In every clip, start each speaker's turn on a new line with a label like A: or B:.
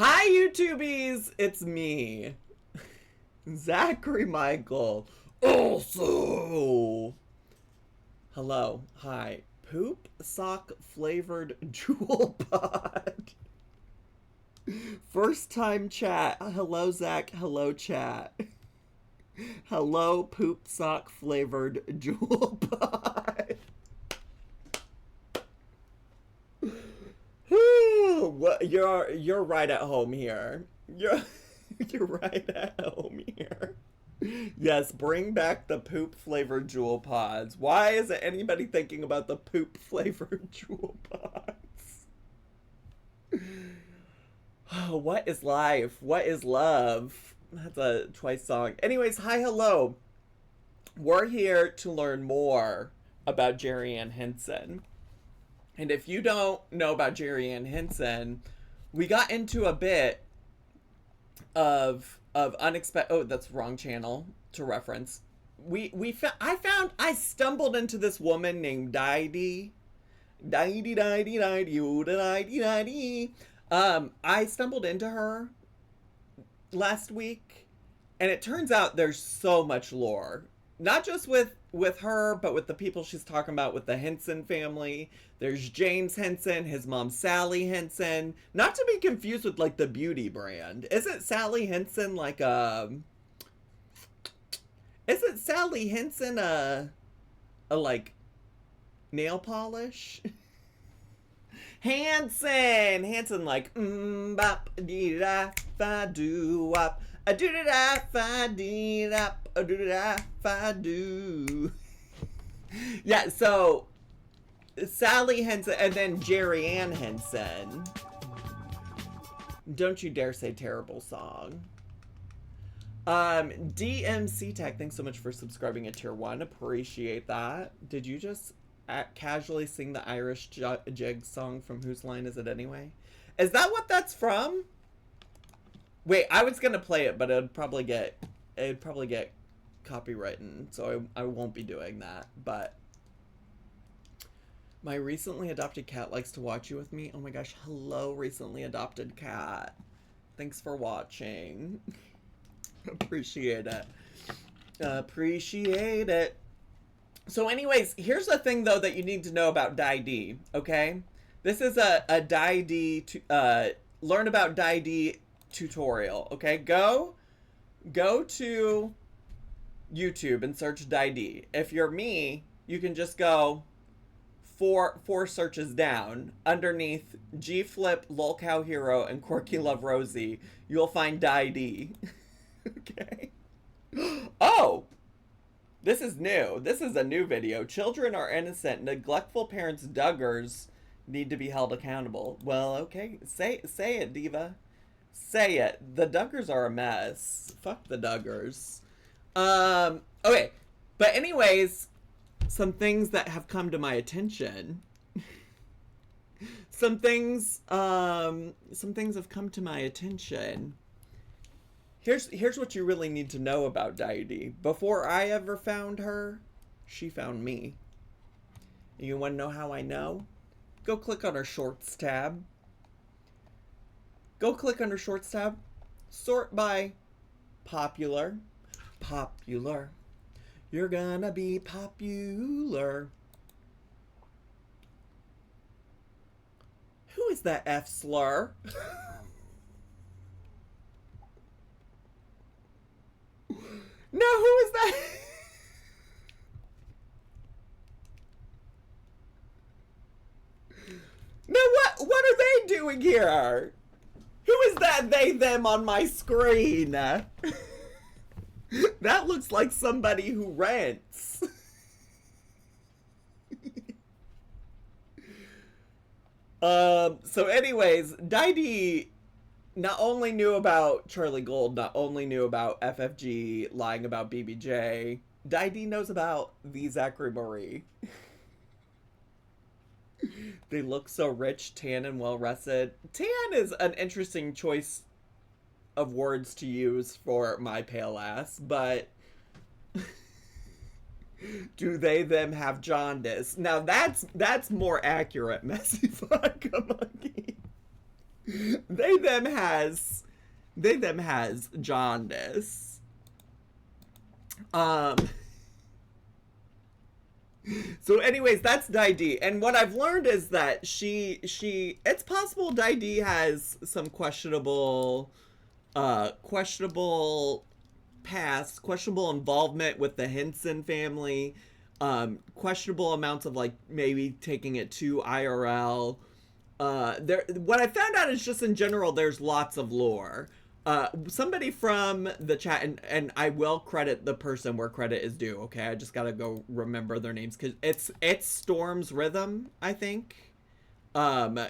A: Hi, YouTubies! It's me, Zachary Michael. Also, hello, hi. Poop sock flavored jewel pod. First time chat. Hello, Zach. Hello, chat. Hello, poop sock flavored jewel pod. You're right at home here. You're right at home here. Yes, bring back the poop flavored jewel pods. Why isn't anybody thinking about the poop flavored jewel pods? Oh, what is life? What is love? That's a Twice song. Anyways, hi, hello. We're here to learn more about Jeri-Ann Henson. And if you don't know about Jeri-Ann Henson, we got into a bit of unexpected. Oh, that's wrong channel to reference. I stumbled into this woman named Didi. I stumbled into her last week, and it turns out there's so much lore, not just with her, but with the people she's talking about with the Henson family. There's James Henson, his mom Sally Henson, not to be confused with like the beauty brand. Isn't Sally Henson like isn't Sally Henson a like nail polish? Hanson like bop dee da fa do wop a do da da fa dee da a do da fa do. Yeah, so Sally Henson and then Jeri-Ann Henson. Don't you dare say terrible song. DMC Tech, thanks so much for subscribing at tier 1. Appreciate that. Did you just casually sing the Irish jig song from Whose Line Is It Anyway? Is that what that's from? Wait, I was gonna play it, but it'd probably get copywritten, so I won't be doing that. But my recently adopted cat likes to watch you with me. Oh my gosh, hello, recently adopted cat. Thanks for watching. Appreciate it. Appreciate it. So anyways, here's the thing though that you need to know about Didi, okay? This is a Didi learn about Didi tutorial, okay? Go to YouTube and search Didi. If you're me, you can just go four searches down underneath G Flip, Lolcow Hero, and Quirky Love Rosie. You'll find Didi. Okay. Oh! This is new. This is a new video. Children are innocent. Neglectful parents' Duggars need to be held accountable. Well, okay. Say it, diva. Say it. The Duggars are a mess. Fuck the Duggars. Okay. But anyways, some things that have come to my attention. Some things have come to my attention. Here's what you really need to know about Didi. Before I ever found her, she found me. You want to know how I know? Go click on her Shorts tab. Go click on her Shorts tab. Sort by popular. Popular. You're gonna be popular. Who is that F slur? No, who is that? No, what are they doing here? Who is that they, them on my screen? That looks like somebody who rents. So anyways, Didi not only knew about Charlie Gold, not only knew about FFG lying about BBJ, Didi knows about the Zachary Marie. They look so rich, tan, and well rested. Tan is an interesting choice of words to use for my pale ass, but do they them have jaundice? Now that's more accurate, messy vodka monkey. They them has jaundice. Um So anyways, that's Dai, and what I've learned is that she it's possible Dai has some questionable past, questionable involvement with the Henson family, questionable amounts of like maybe taking it to IRL. What I found out is just in general there's lots of lore. Somebody from the chat, and I will credit the person where credit is due, okay? I just gotta go remember their names, because it's Storm's Rhythm, I think. Has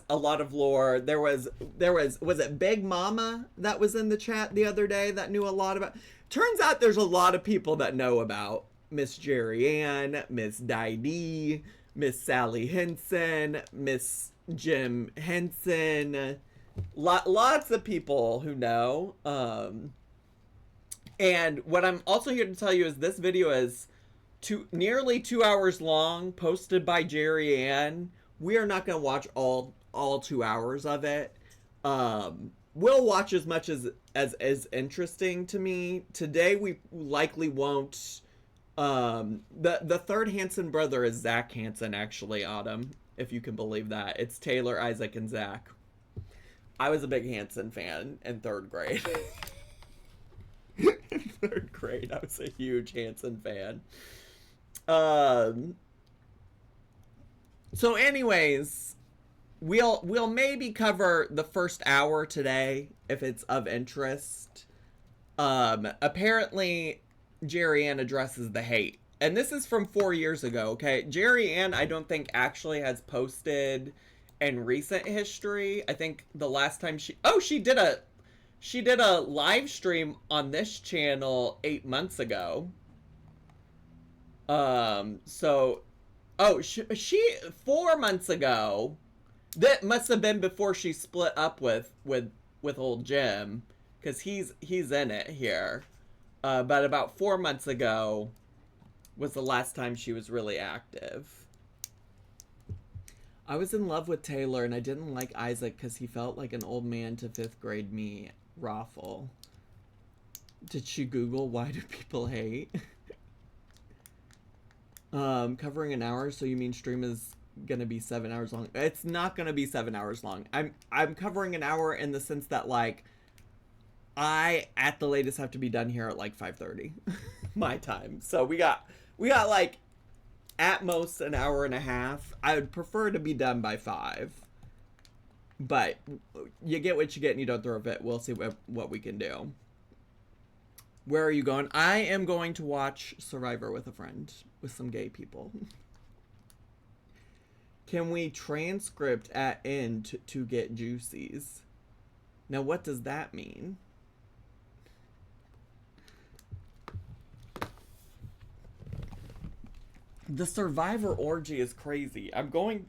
A: a lot of lore. There was it Big Mama that was in the chat the other day that knew a lot about. Turns out there's a lot of people that know about Miss Jeri-Ann, Miss Dai, Miss Sally Henson, Miss Jim Henson. Lots of people who know. And what I'm also here to tell you is this video is nearly 2 hours long, posted by Jeri-Ann. We are not going to watch all 2 hours of it. We'll watch as much as is interesting to me. Today we likely won't. The third Henson brother is Zach Henson, actually, Autumn, if you can believe that. It's Taylor, Isaac, and Zach. I was a big Henson fan in 3rd grade. In 3rd grade, I was a huge Henson fan. So anyways, we'll maybe cover the first hour today if it's of interest. Apparently Jeri-Ann addresses the hate, and this is from 4 years ago, okay? Jeri-Ann, I don't think actually has posted in recent history. I think the last time she did a live stream on this channel 8 months ago. She 4 months ago. That must have been before she split up with old Jim, because he's in it here. But about 4 months ago was the last time she was really active. I was in love with Taylor, and I didn't like Isaac because he felt like an old man to 5th grade me. Raffle. Did she Google why do people hate? Covering an hour, so you mean stream is gonna be 7 hours long? It's not gonna be 7 hours long. I'm covering an hour in the sense that, like, I at the latest have to be done here at like 5:30 my time. So we got like at most an hour and a half. I would prefer to be done by 5. But you get what you get and you don't throw a fit. We'll see what we can do. Where are you going? I am going to watch Survivor with a friend, with some gay people. Can we transcript at end to get juicies? Now, what does that mean? The Survivor orgy is crazy. I'm going...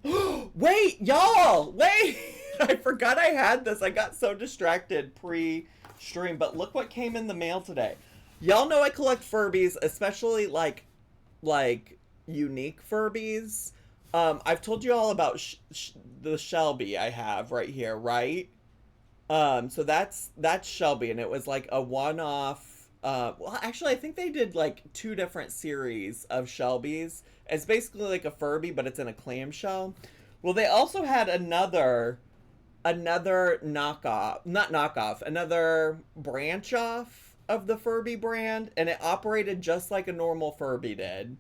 A: Wait, y'all! Wait! I forgot I had this. I got so distracted pre-stream. But look what came in the mail today. Y'all know I collect Furbies, especially, like unique Furbies. I've told you all about the Shelby I have right here, right? So that's Shelby, and it was like a one-off... well, actually, I think they did like 2 different series of Shelbys. It's basically like a Furby, but it's in a clamshell. Well, they also had another knockoff, not knockoff, another branch off of the Furby brand, and it operated just like a normal Furby did.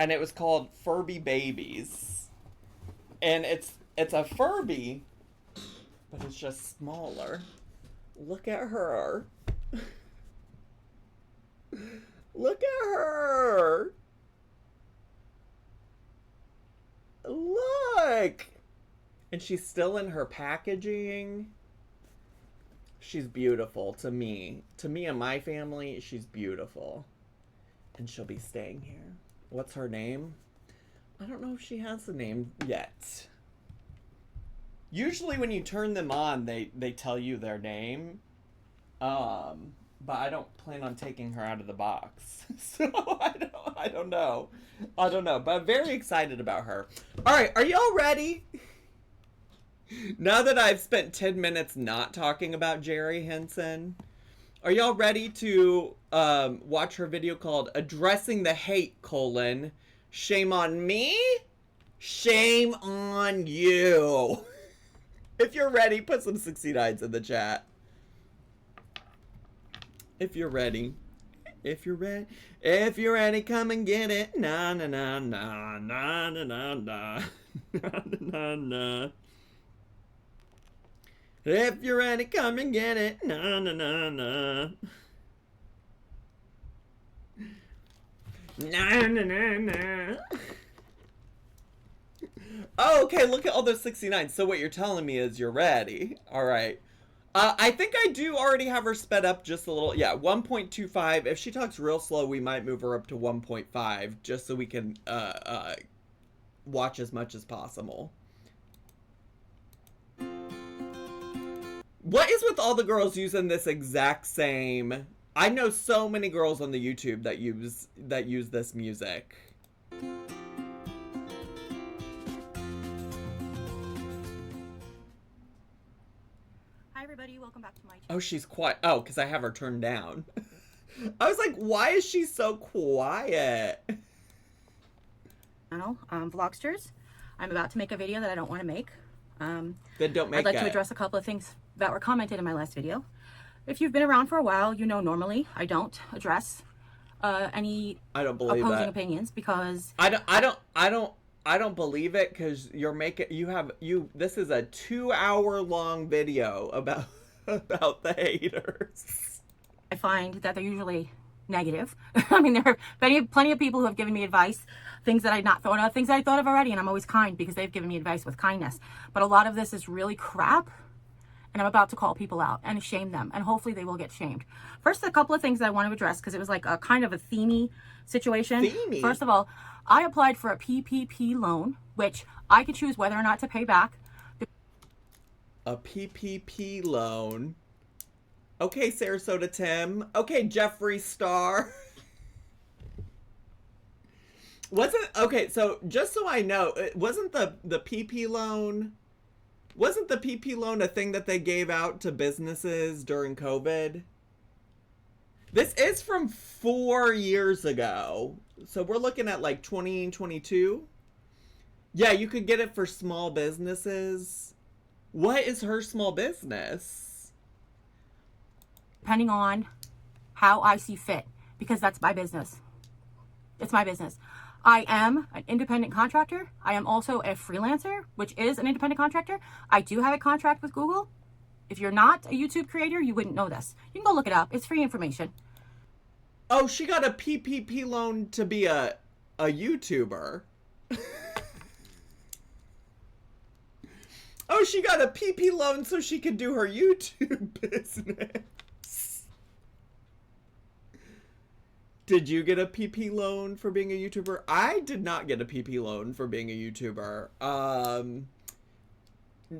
A: And it was called Furby Babies. And it's a Furby, but it's just smaller. Look at her. Look at her. Look. And she's still in her packaging. She's beautiful to me. To me and my family, she's beautiful. And she'll be staying here. What's her name? I don't know if she has a name yet. Usually when you turn them on, they tell you their name. But I don't plan on taking her out of the box. So I don't know. I don't know. But I'm very excited about her. Alright, are y'all ready? Now that I've spent 10 minutes not talking about Jeri Henson, are y'all ready to watch her video called Addressing the Hate, Shame on me? Shame on you. If you're ready, put some 69s in the chat. If you're ready. If you're ready. If you're ready, come and get it. Na na na na na na na na na na na. If you're ready, come and get it. Na na na na. Na na na na. Oh, okay, look at all those 69s. So what you're telling me is you're ready. All right. I think I do already have her sped up just a little. Yeah, 1.25. If she talks real slow, we might move her up to 1.5 just so we can watch as much as possible. What is with all the girls using this exact same... I know so many girls on the YouTube that use this music.
B: Hi everybody, welcome back to my channel.
A: Oh, she's quiet. Oh, because I have her turned down. I was like, why is she so quiet?
B: Vlogsters. I'm about to make a video that I don't want to make.
A: Then don't make it.
B: I'd like to address a couple of things that were commented in my last video. If you've been around for a while, you know normally I don't address any opposing opinions because
A: I don't believe it because this is a 2-hour-long video about the haters.
B: I find that they're usually negative. I mean, there are plenty of people who have given me advice, things that I'd not thought of, things that I thought of already, and I'm always kind because they've given me advice with kindness. But a lot of this is really crap, and I'm about to call people out and shame them, and hopefully they will get shamed. First, a couple of things that I want to address because it was like a kind of a themey situation.
A: Themey?
B: First of all, I applied for a PPP loan, which I could choose whether or not to pay back.
A: A PPP loan. Okay, Sarasota Tim. Okay, Jeffree Star. Okay, so just so I know, wasn't the PP loan a thing that they gave out to businesses during COVID? This is from 4 years ago. So we're looking at like 2022. Yeah, you could get it for small businesses. What is her small business?
B: Depending on how I see fit, because that's my business. It's my business. I am an independent contractor. I am also a freelancer, which is an independent contractor. I do have a contract with Google. If you're not a YouTube creator, you wouldn't know this. You can go look it up. It's free information.
A: Oh, she got a PPP loan to be a YouTuber. Oh, she got a PP loan so she could do her YouTube business. Did you get a PP loan for being a YouTuber? I did not get a PP loan for being a YouTuber.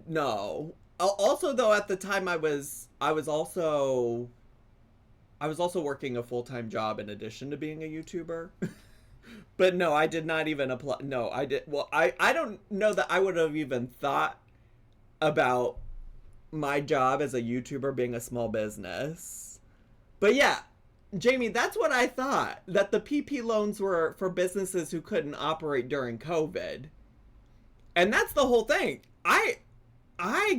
A: No. Also, though, at the time I was also working a full-time job in addition to being a YouTuber. But no, I did not even apply. No, I did. Well, I don't know that I would have even thought about my job as a YouTuber being a small business. But yeah, Jamie, that's what I thought, that the PP loans were for businesses who couldn't operate during COVID. And that's the whole thing. I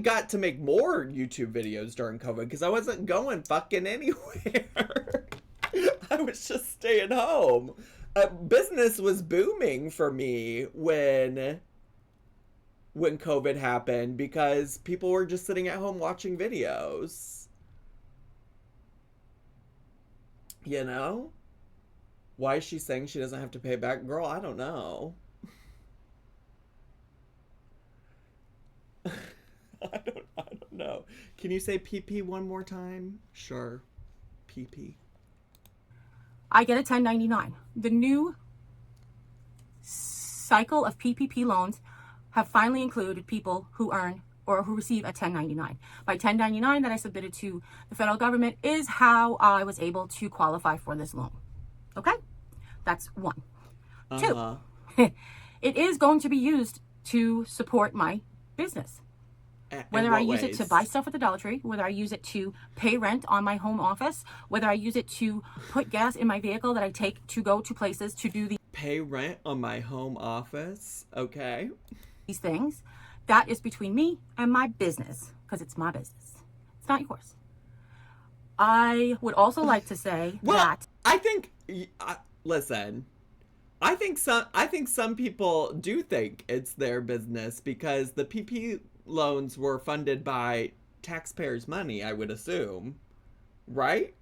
A: got to make more YouTube videos during COVID because I wasn't going fucking anywhere. I was just staying home. Business was booming for me when COVID happened because people were just sitting at home watching videos. You know? Why is she saying she doesn't have to pay back? Girl, I don't know. I don't know. Can you say PP one more time? Sure. PP.
B: I get a 1099. The new cycle of PPP loans have finally included people who earn or who receive a 1099. My 1099 that I submitted to the federal government is how I was able to qualify for this loan. Okay? That's one. Two, it is going to be used to support my business. Whether I use it to
A: ways?
B: buy stuff at the Dollar Tree, whether I use it to pay rent on my home office, whether I use it to put gas in my vehicle that I take to go to places to do
A: Pay rent on my home office. Okay.
B: these things, that is between me and my business, because it's my business. It's not yours. I would also like to say that
A: I think listen. I think some people do think it's their business because the PP loans were funded by taxpayers' money, I would assume. Right?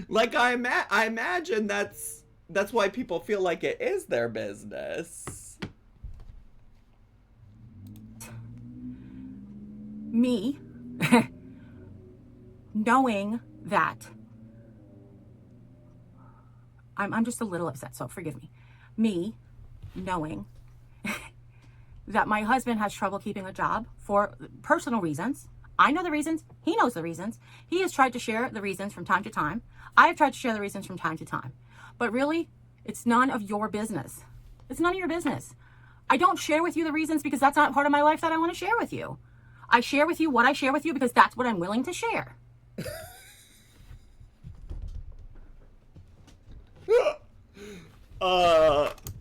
A: like I imagine that's why people feel like it is their business.
B: me knowing that I'm just a little upset, so forgive me. Me knowing that my husband has trouble keeping a job for personal reasons. I know the reasons. He knows the reasons. He has tried to share the reasons from time to time. I have tried to share the reasons from time to time. But really, it's none of your business. It's none of your business. I don't share with you the reasons because that's not part of my life that I want to share with you. I share with you what I share with you because that's what I'm willing to share.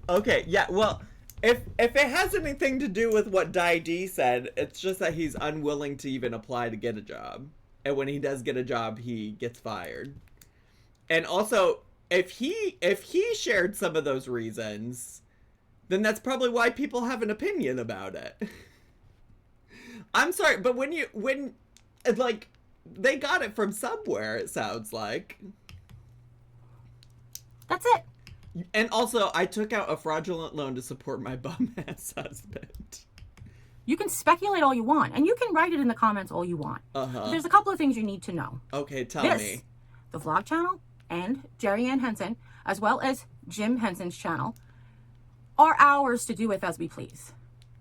A: Okay, yeah, well, if it has anything to do with what D said, it's just that he's unwilling to even apply to get a job. And when he does get a job, he gets fired. And also, if he shared some of those reasons, then that's probably why people have an opinion about it. I'm sorry, but when like they got it from somewhere, it sounds like.
B: That's it.
A: And also, I took out a fraudulent loan to support my bum-ass husband.
B: You can speculate all you want, and you can write it in the comments all you want. But there's a couple of things you need to know.
A: Okay, tell me.
B: The vlog channel and Jeri-Ann Henson, as well as Jim Henson's channel, are ours to do with as we please.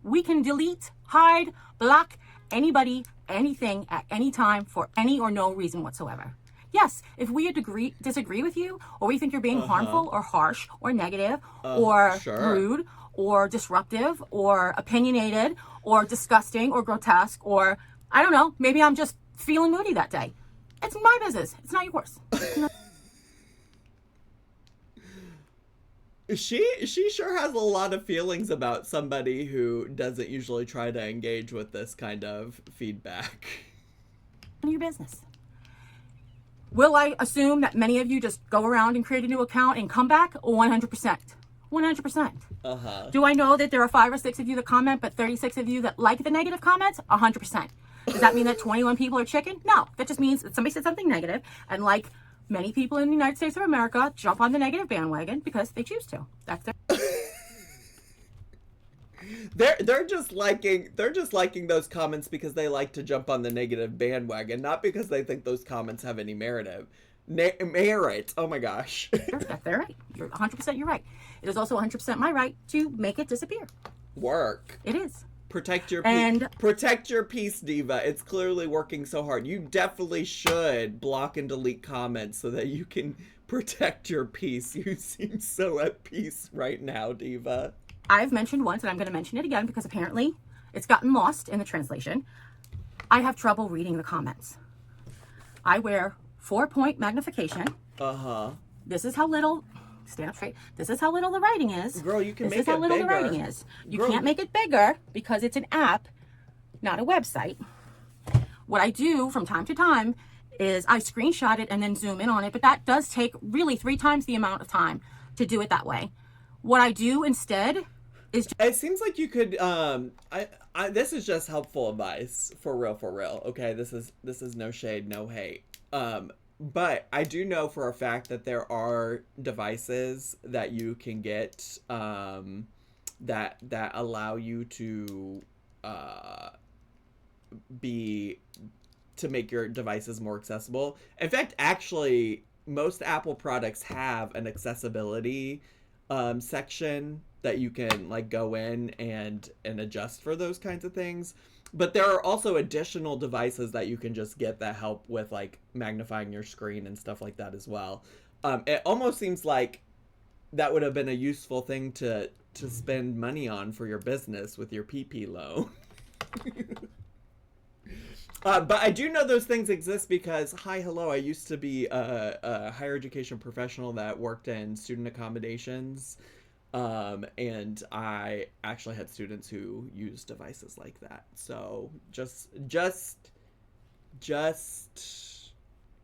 B: We can delete, hide, block anybody, anything, at any time for any or no reason whatsoever. Yes, if we disagree with you, or we think you're being harmful or harsh or negative or rude or disruptive or opinionated or disgusting or grotesque or, I don't know, maybe I'm just feeling moody that day. It's my business. It's not yours.
A: She sure has a lot of feelings about somebody who doesn't usually try to engage with this kind of feedback.
B: None of your business. Will I assume that many of you just go around and create a new account and come back? 100%. 100%. Do I know that there are 5 or 6 of you that comment, but 36 of you that like the negative comments? 100%. Does that mean that 21 people are chicken? No. That just means that somebody said something negative, and like many people in the United States of America, jump on the negative bandwagon because they choose to. That's their...
A: They're just liking those comments because they like to jump on the negative bandwagon, not because they think those comments have any merit. Merit. Oh my gosh.
B: That's their right. You're 100%. You're right. It is also 100% my right to make it disappear.
A: Work.
B: It is.
A: Protect your peace, Diva. It's clearly working so hard. You definitely should block and delete comments so that you can protect your peace. You seem so at peace right now, Diva.
B: I've mentioned once, and I'm going to mention it again because apparently it's gotten lost in the translation. I have trouble reading the comments. I wear 4-point magnification. This is how little... Stand up straight. This is how little the writing is.
A: Girl, you can make it bigger.
B: This is how little the writing is. You can't make it bigger because it's an app, not a website. What I do from time to time is I screenshot it and then zoom in on it, but that does take really 3 times the amount of time to do it that way. What I do instead is...
A: It seems like you could, this is just helpful advice, for real, okay? This is no shade, no hate. But I do know for a fact that there are devices that you can get that allow you to make your devices more accessible. In fact, actually, most Apple products have an accessibility section that you can like go in and adjust for those kinds of things. But there are also additional devices that you can just get that help with like magnifying your screen and stuff like that as well. It almost seems like that would have been a useful thing to spend money on for your business with your PP loan. But I do know those things exist because, I used to be a higher education professional that worked in student accommodations. And I actually had students who used devices like that. So just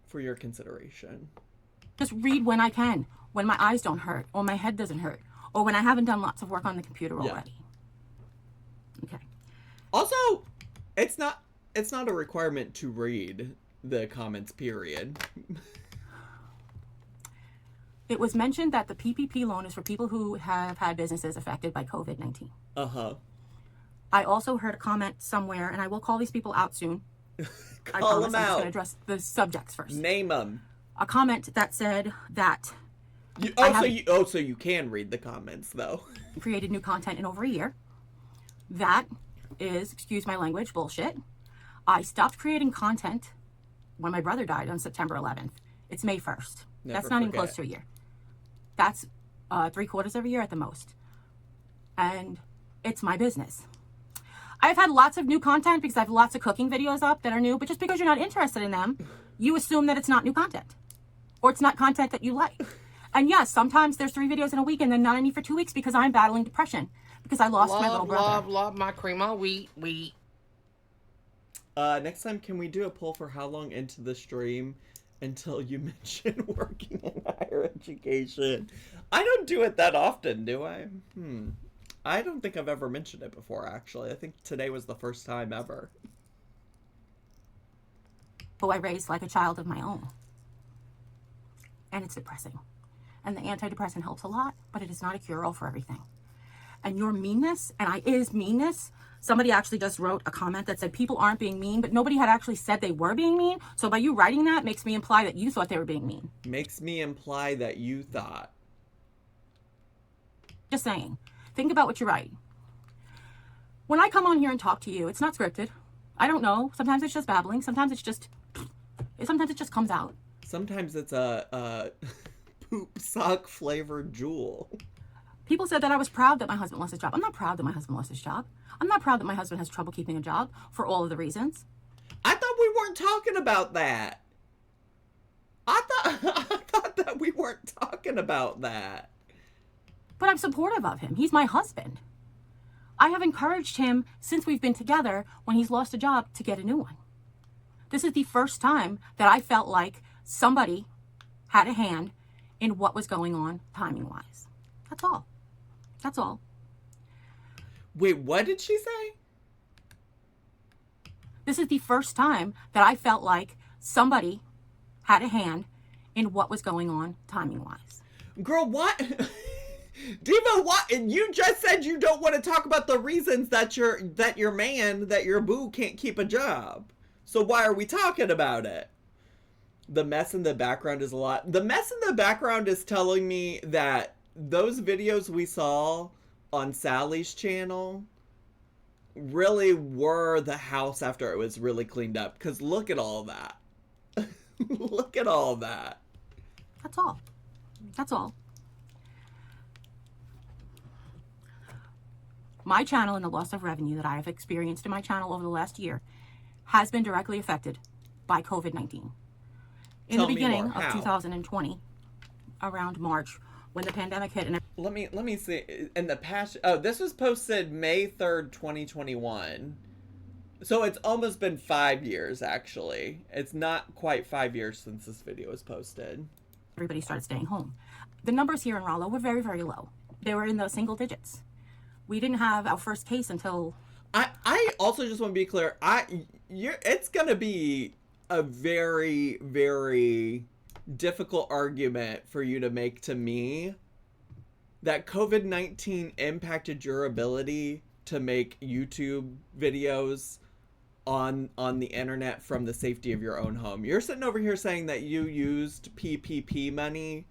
A: for your consideration.
B: Just read when I can, when my eyes don't hurt, or my head doesn't hurt, or when I haven't done lots of work on the computer already. Okay.
A: Also, it's not a requirement to read the comments, period.
B: It was mentioned that the PPP loan is for people who have had businesses affected by COVID-19.
A: Uh-huh.
B: I also heard a comment somewhere, and I will call these people out soon.
A: Call them
B: I'm just
A: out.
B: going to address the subjects first.
A: Name them.
B: A comment that said that
A: so you can read the comments, though.
B: created new content in over a year. That is, excuse my language, bullshit. I stopped creating content when my brother died on September 11th. It's May 1st. That's not even close to a year. That's 3/4 of a year at the most. And it's my business. I've had lots of new content because I have lots of cooking videos up that are new, but just because you're not interested in them, you assume that it's not new content. Or it's not content that you like. And yes, sometimes there's 3 videos in a week and then not any for 2 weeks because I'm battling depression. Because I lost my little brother.
C: Love my cream of wheat.
A: Next time, can we do a poll for how long into the stream until you mention working in higher education? I don't do it that often, do I? I don't think I've ever mentioned it before, actually. I think today was the first time ever.
B: Who I raised like a child of my own. And it's depressing. And the antidepressant helps a lot, but it is not a cure-all for everything. And your meanness, and is meanness, somebody actually just wrote a comment that said people aren't being mean, but nobody had actually said they were being mean. So by you writing that makes me imply that you thought they were being mean.
A: Makes me imply that you thought.
B: Just saying. Think about what you write. When I come on here and talk to you, it's not scripted. I don't know. Sometimes it's just babbling. Sometimes it just comes out.
A: Sometimes it's a poop sock flavored jewel.
B: People said that I was proud that my husband lost his job. I'm not proud that my husband lost his job. I'm not proud that my husband has trouble keeping a job for all of the reasons.
A: I thought we weren't talking about that. I thought that we weren't talking about that.
B: But I'm supportive of him. He's my husband. I have encouraged him since we've been together when he's lost a job to get a new one. This is the first time that I felt like somebody had a hand in what was going on timing-wise. That's all. That's all.
A: Wait, what did she say?
B: This is the first time that I felt like somebody had a hand in what was going on timing-wise.
A: Girl, what? Diva, what? And you just said you don't want to talk about the reasons that your boo can't keep a job. So why are we talking about it? The mess in the background is a lot. The mess in the background is telling me that those videos we saw on Sally's channel really were the house after it was really cleaned up. Because look at all that. Look at all that.
B: That's all. That's all. My channel and the loss of revenue that I have experienced in my channel over the last year has been directly affected by COVID-19. In the beginning of 2020, around March, when the pandemic hit, and
A: let me see. In the past, this was posted May 3rd, 2021. So it's almost been 5 years, actually. It's not quite 5 years since this video was posted.
B: Everybody started staying home. The numbers here in Rollo were very, very low. They were in the single digits. We didn't have our first case until...
A: I also just want to be clear. It's going to be a very, very difficult argument for you to make to me that COVID-19 impacted your ability to make YouTube videos on the internet from the safety of your own home. You're sitting over here saying that you used PPP money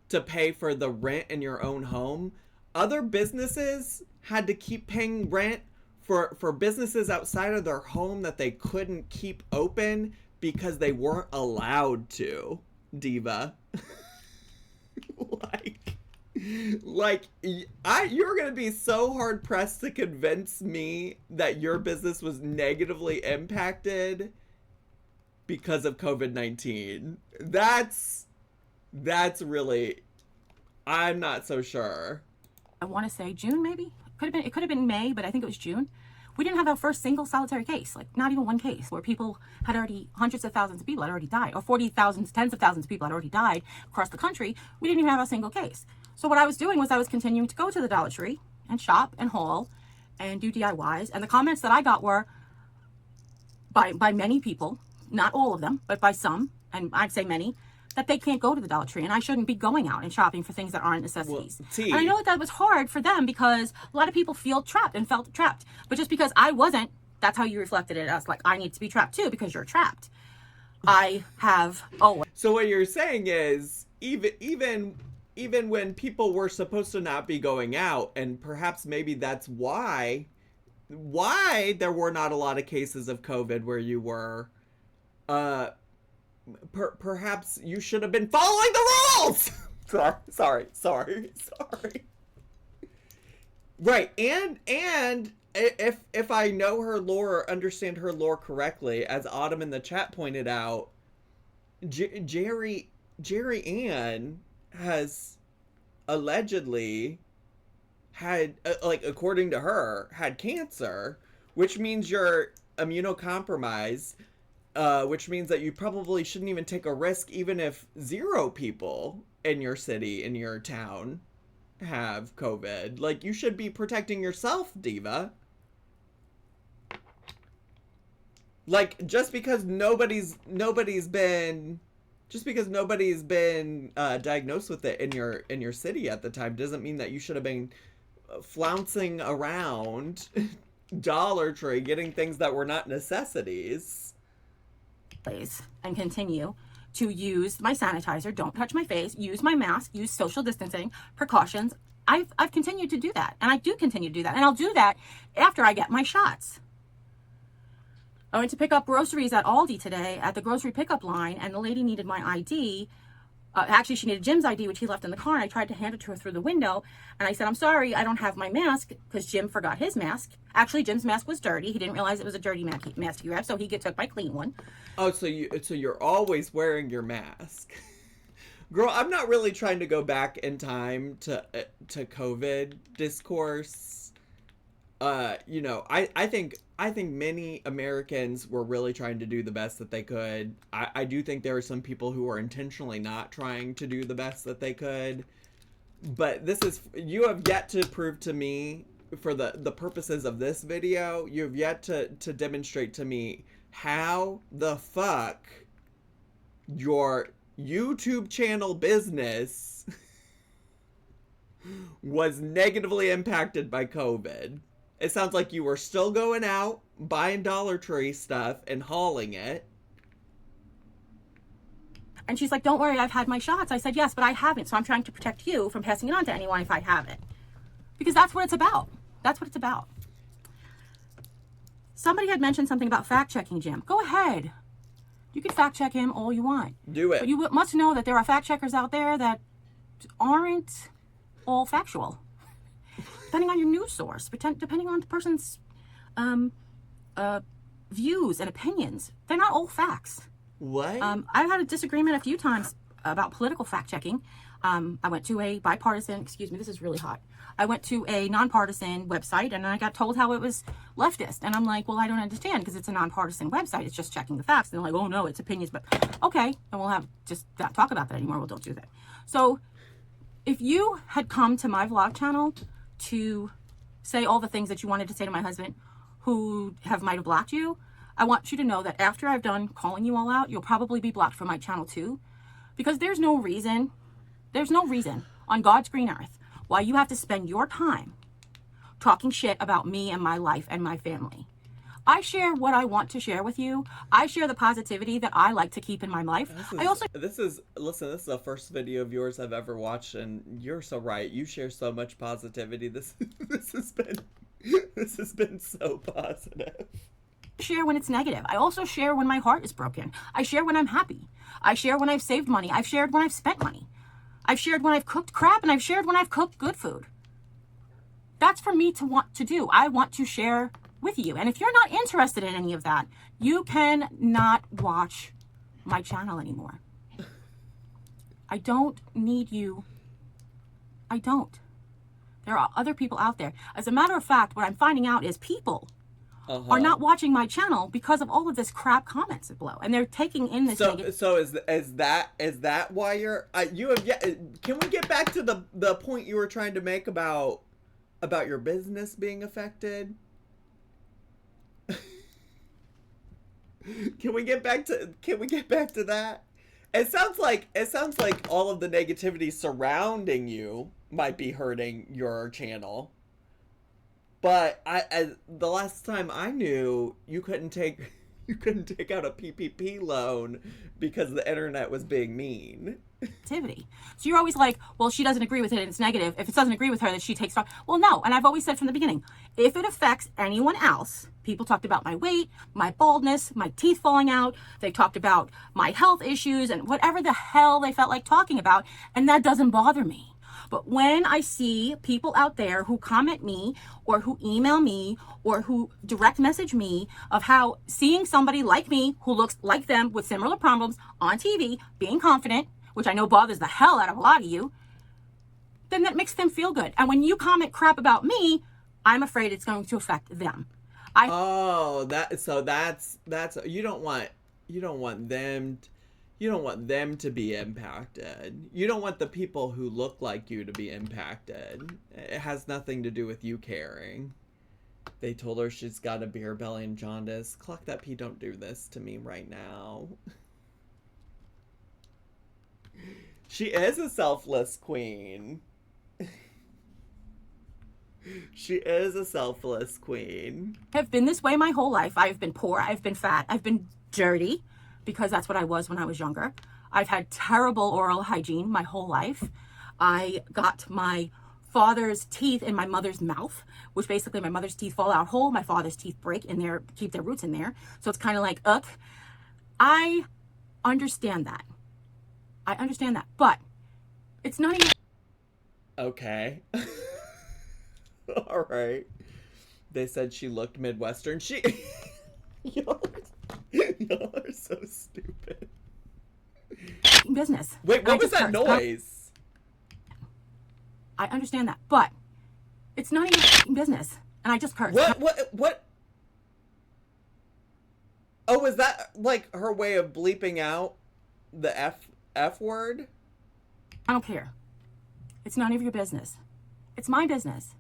A: to pay for the rent in your own home. Other businesses had to keep paying rent for businesses outside of their home that they couldn't keep open because they weren't allowed to, Diva. Like, Like, you're gonna be so hard pressed to convince me that your business was negatively impacted because of COVID-19. That's really, I'm not so sure.
B: I want to say June, maybe. It could have been May, but I think it was June. We didn't have our first single solitary case, like not even one case, where people had already, hundreds of thousands of people had already died, or 40,000, tens of thousands of people had already died across the country. We didn't even have a single case. So what I was doing was I was continuing to go to the Dollar Tree and shop and haul and do DIYs. And the comments that I got were by many people, not all of them, but by some, and I'd say many, that they can't go to the Dollar Tree and I shouldn't be going out and shopping for things that aren't necessities.
A: Well,
B: and I know that was hard for them because a lot of people feel trapped and felt trapped. But just because I wasn't, that's how you reflected it as like, I need to be trapped too because you're trapped. I have always.
A: So what you're saying is even when people were supposed to not be going out, and perhaps maybe that's why there were not a lot of cases of COVID where you were, perhaps you should have been following the rules. Sorry. Right, and if I know her lore or understand her lore correctly, as Autumn in the chat pointed out, Jeri-Ann has allegedly had, like, according to her, had cancer, which means you're immunocompromised. Which means that you probably shouldn't even take a risk, even if 0 people in your city, in your town, have COVID. Like, you should be protecting yourself, diva. Like, just because nobody's been diagnosed with it in your city at the time doesn't mean that you should have been flouncing around Dollar Tree getting things that were not necessities.
B: And continue to use my sanitizer, don't touch my face, use my mask, use social distancing precautions. I've continued to do that, and I do continue to do that, and I'll do that after I get my shots. I went to pick up groceries at Aldi today at the grocery pickup line, and the lady needed my ID. Actually, she needed Jim's ID, which he left in the car, and I tried to hand it to her through the window, and I said, I'm sorry, I don't have my mask, because Jim forgot his mask. Actually, Jim's mask was dirty. He didn't realize it was a dirty mask he grabbed, so he took my clean one.
A: Oh, so you're always wearing your mask. Girl, I'm not really trying to go back in time to COVID discourse. You know, I think many Americans were really trying to do the best that they could. I do think there are some people who are intentionally not trying to do the best that they could. But you have yet to prove to me, for the purposes of this video, you have yet to demonstrate to me how the fuck your YouTube channel business was negatively impacted by COVID. It sounds like you were still going out, buying Dollar Tree stuff, and hauling it.
B: And she's like, don't worry, I've had my shots. I said, yes, but I haven't. So I'm trying to protect you from passing it on to anyone if I have it. Because that's what it's about. That's what it's about. Somebody had mentioned something about fact-checking Jim. Go ahead. You can fact-check him all you want.
A: Do it.
B: But you must know that there are fact-checkers out there that aren't all factual. Depending on your news source, depending on the person's views and opinions, they're not all facts.
A: What?
B: I've had a disagreement a few times about political fact-checking. I went to a bipartisan, excuse me, this is really hot. I went to a nonpartisan website and I got told how it was leftist. And I'm like, well, I don't understand because it's a nonpartisan website. It's just checking the facts. And they're like, oh no, it's opinions. But okay, and we'll just not talk about that anymore. Well, don't do that. So if you had come to my vlog channel to say all the things that you wanted to say to my husband who might have blocked you, I want you to know that after I've done calling you all out, you'll probably be blocked from my channel too. Because there's no reason on God's green earth why you have to spend your time talking shit about me and my life and my family. I share what I want to share with you. I share the positivity that I like to keep in my life.
A: This is the first video of yours I've ever watched, and you're so right. You share so much positivity. This has been so positive.
B: Share when it's negative. I also share when my heart is broken. I share when I'm happy. I share when I've saved money. I've shared when I've spent money. I've shared when I've cooked crap, and I've shared when I've cooked good food. That's for me to want to do. I want to share with you. And if you're not interested in any of that, you can not watch my channel anymore. I don't need you. I don't. There are other people out there. As a matter of fact, what I'm finding out is people are not watching my channel because of all of this crap comments below, and they're taking in this.
A: So is that why you're you have yet? Can we get back to the point you were trying to make about your business being affected? Can we get back to that? It sounds like all of the negativity surrounding you might be hurting your channel. But the last time I knew, you couldn't take out a PPP loan because the internet was being mean.
B: Activity. So you're always like, well, she doesn't agree with it and it's negative. If it doesn't agree with her, then she takes off. Well, no. And I've always said from the beginning, if it affects anyone else, people talked about my weight, my baldness, my teeth falling out. They talked about my health issues and whatever the hell they felt like talking about. And that doesn't bother me. But when I see people out there who comment me or who email me or who direct message me of how seeing somebody like me who looks like them with similar problems on TV, being confident, which I know bothers the hell out of a lot of you, then that makes them feel good. And when you comment crap about me, I'm afraid it's going to affect them.
A: That's you don't want them to be impacted. You don't want the people who look like you to be impacted. It has nothing to do with you caring. They told her she's got a beer belly and jaundice. Clock that P, don't do this to me right now. She is a selfless queen. She is a selfless queen.
B: I've been this way my whole life. I've been poor. I've been fat. I've been dirty because that's what I was when I was younger. I've had terrible oral hygiene my whole life. I got my father's teeth in my mother's mouth, which basically my mother's teeth fall out whole. My father's teeth break in there, keep their roots in there. So it's kind of like, I understand that. But it's not even...
A: Okay. All right. They said she looked Midwestern. Y'all are so stupid.
B: Business.
A: Wait, what was that noise?
B: I understand that, but it's not even business. And I just cursed.
A: What? Oh, is that like her way of bleeping out the F word?
B: I don't care. It's none of your business. It's my business.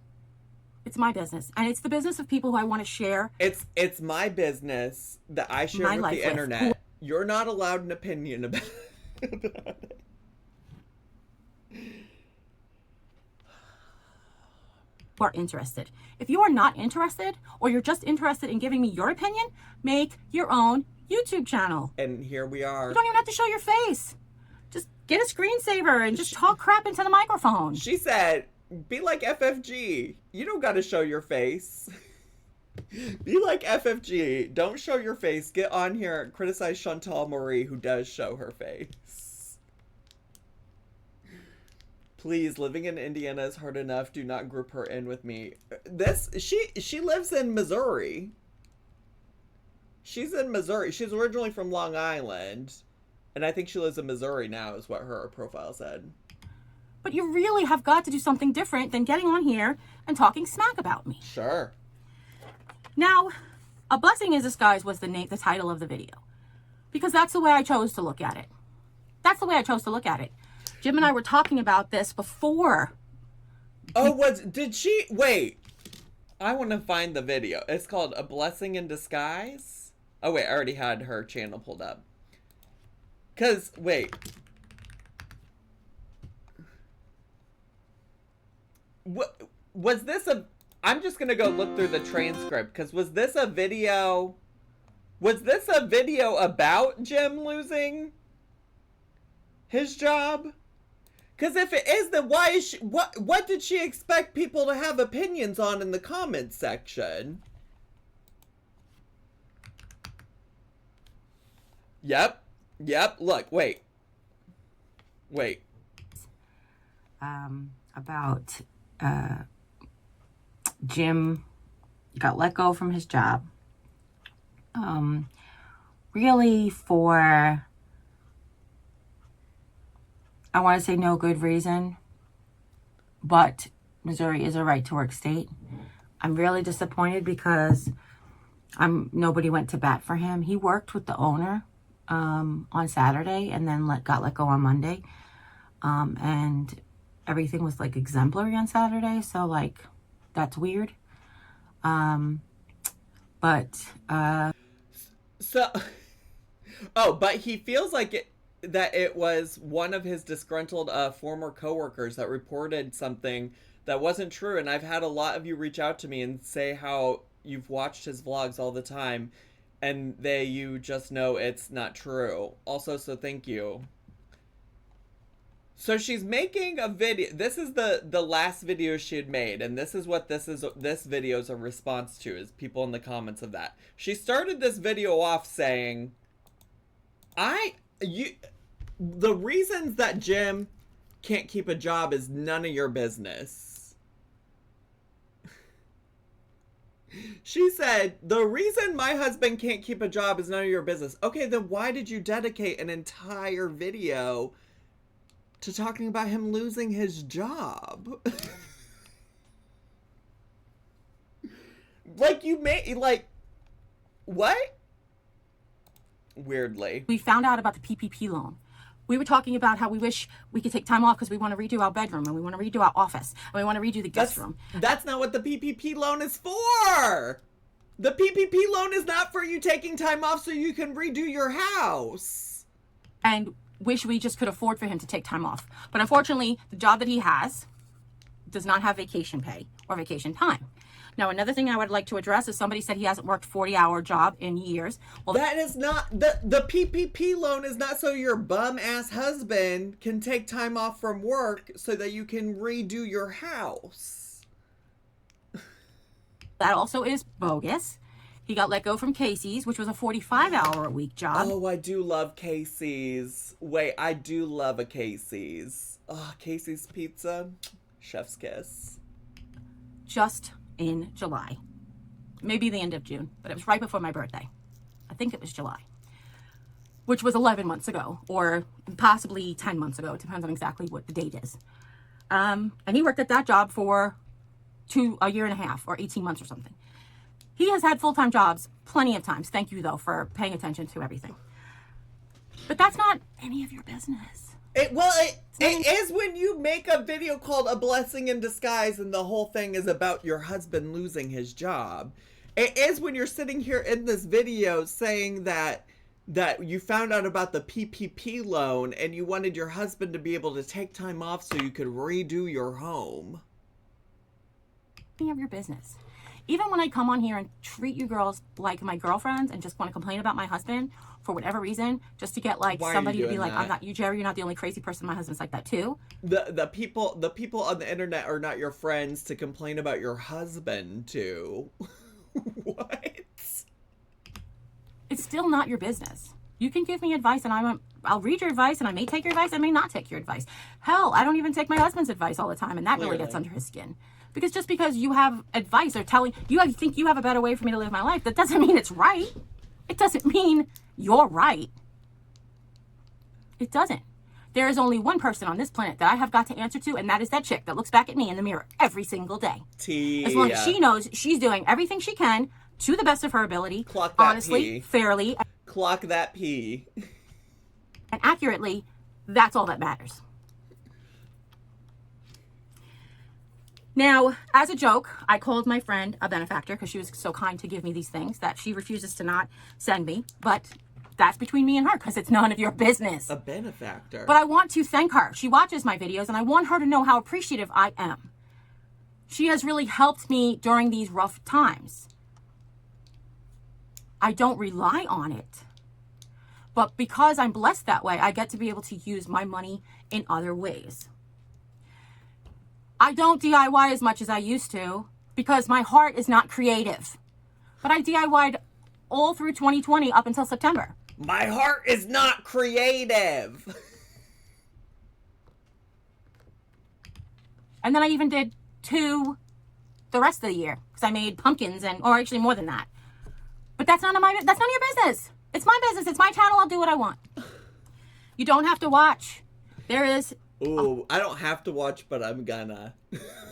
B: It's my business. And it's the business of people who I want to share.
A: It's my business that I share with the internet. You're not allowed an opinion about it.
B: Are interested. If you are not interested, or you're just interested in giving me your opinion, make your own YouTube channel.
A: And here we are.
B: You don't even have to show your face. Just get a screensaver and just talk crap into the microphone.
A: She said, be like FFG. You don't got to show your face. Be like FFG. Don't show your face. Get on here and criticize Chantal Marie, who does show her face. Please, living in Indiana is hard enough. Do not group her in with me. She lives in Missouri. She's in Missouri. She's originally from Long Island. And I think she lives in Missouri now, is what her profile said.
B: But you really have got to do something different than getting on here and talking smack about me.
A: Sure.
B: Now, A Blessing in Disguise was the title of the video. Because that's the way I chose to look at it. That's the way I chose to look at it. Jim and I were talking about this before.
A: Oh, did she? Wait. I want to find the video. It's called A Blessing in Disguise. Oh, wait. I already had her channel pulled up. Because, wait. What was this I'm just going to go look through the transcript. Because was this a video about Jim losing his job? Because if it is, then why is she... What did she expect people to have opinions on in the comments section? Yep. Look, wait.
B: about Jim got let go from his job. Really for, I want to say no good reason, but Missouri is a right to work state. I'm really disappointed because nobody went to bat for him. He worked with the owner on Saturday and then got let go on Monday. And everything was like exemplary on Saturday. So like, that's weird.
A: But he feels like that it was one of his disgruntled former coworkers that reported something that wasn't true. And I've had a lot of you reach out to me and say how you've watched his vlogs all the time and you just know it's not true. Also, so thank you. So she's making a video. This is the last video she had made, and this is what this video is a response to, is people in the comments of that. She started this video off saying, the reasons that Jim can't keep a job is none of your business. She said, the reason my husband can't keep a job is none of your business. Okay, then why did you dedicate an entire video to talking about him losing his job? Like, what? Weirdly.
B: We found out about the PPP loan. We were talking about how we wish we could take time off because we want to redo our bedroom and we want to redo our office and we want to redo the guest room.
A: That's not what the PPP loan is for. The PPP loan is not for you taking time off so you can redo your house.
B: And wish we just could afford for him to take time off. But unfortunately, the job that he has does not have vacation pay or vacation time. Now, another thing I would like to address is somebody said he hasn't worked 40-hour job in years. Well,
A: that is not, the PPP loan is not so your bum-ass husband can take time off from work so that you can redo your house.
B: That also is bogus. He got let go from Casey's, which was a 45-hour-a-week job.
A: Oh, I do love Casey's. Wait, I do love a Casey's. Oh, Casey's pizza. Chef's kiss.
B: Just in July. Maybe the end of June, but it was right before my birthday. I think it was July, which was 11 months ago, or possibly 10 months ago. It depends on exactly what the date is. And he worked at that job for a year and a half, or 18 months or something. He has had full-time jobs plenty of times. Thank you, though, for paying attention to everything. But that's not any of your business.
A: It is when you make a video called A Blessing in Disguise and the whole thing is about your husband losing his job. It is when you're sitting here in this video saying that you found out about the PPP loan and you wanted your husband to be able to take time off so you could redo your home.
B: Any of your business. Even when I come on here and treat you girls like my girlfriends and just want to complain about my husband for whatever reason, just to get like somebody to be like, I'm not you, Jerry, you're not the only crazy person. My husband's like that too.
A: The people on the internet are not your friends to complain about your husband to. What?
B: It's still not your business. You can give me advice and I'll read your advice and I may take your advice. I may not take your advice. Hell, I don't even take my husband's advice all the time, and that really gets under his skin. Because just because you have advice or telling you, I think you have a better way for me to live my life, that doesn't mean it's right. It doesn't mean you're right. It doesn't. There is only one person on this planet that I have got to answer to, and that is that chick that looks back at me in the mirror every single day. As long as she knows she's doing everything she can to the best of her ability, honestly, fairly,
A: clock that pee,
B: and accurately, that's all that matters. Now, as a joke, I called my friend a benefactor because she was so kind to give me these things that she refuses to not send me. But that's between me and her because it's none of your business.
A: A benefactor.
B: But I want to thank her. She watches my videos and I want her to know how appreciative I am. She has really helped me during these rough times. I don't rely on it. But because I'm blessed that way, I get to be able to use my money in other ways. I don't DIY as much as I used to because my heart is not creative. But I DIY'd all through 2020 up until September.
A: My heart is not creative.
B: And then I even did 2 the rest of the year because I made pumpkins or actually more than that. But that's none of your business. It's my business. It's my channel. I'll do what I want. You don't have to watch. There is.
A: Ooh, I don't have to watch, but I'm gonna.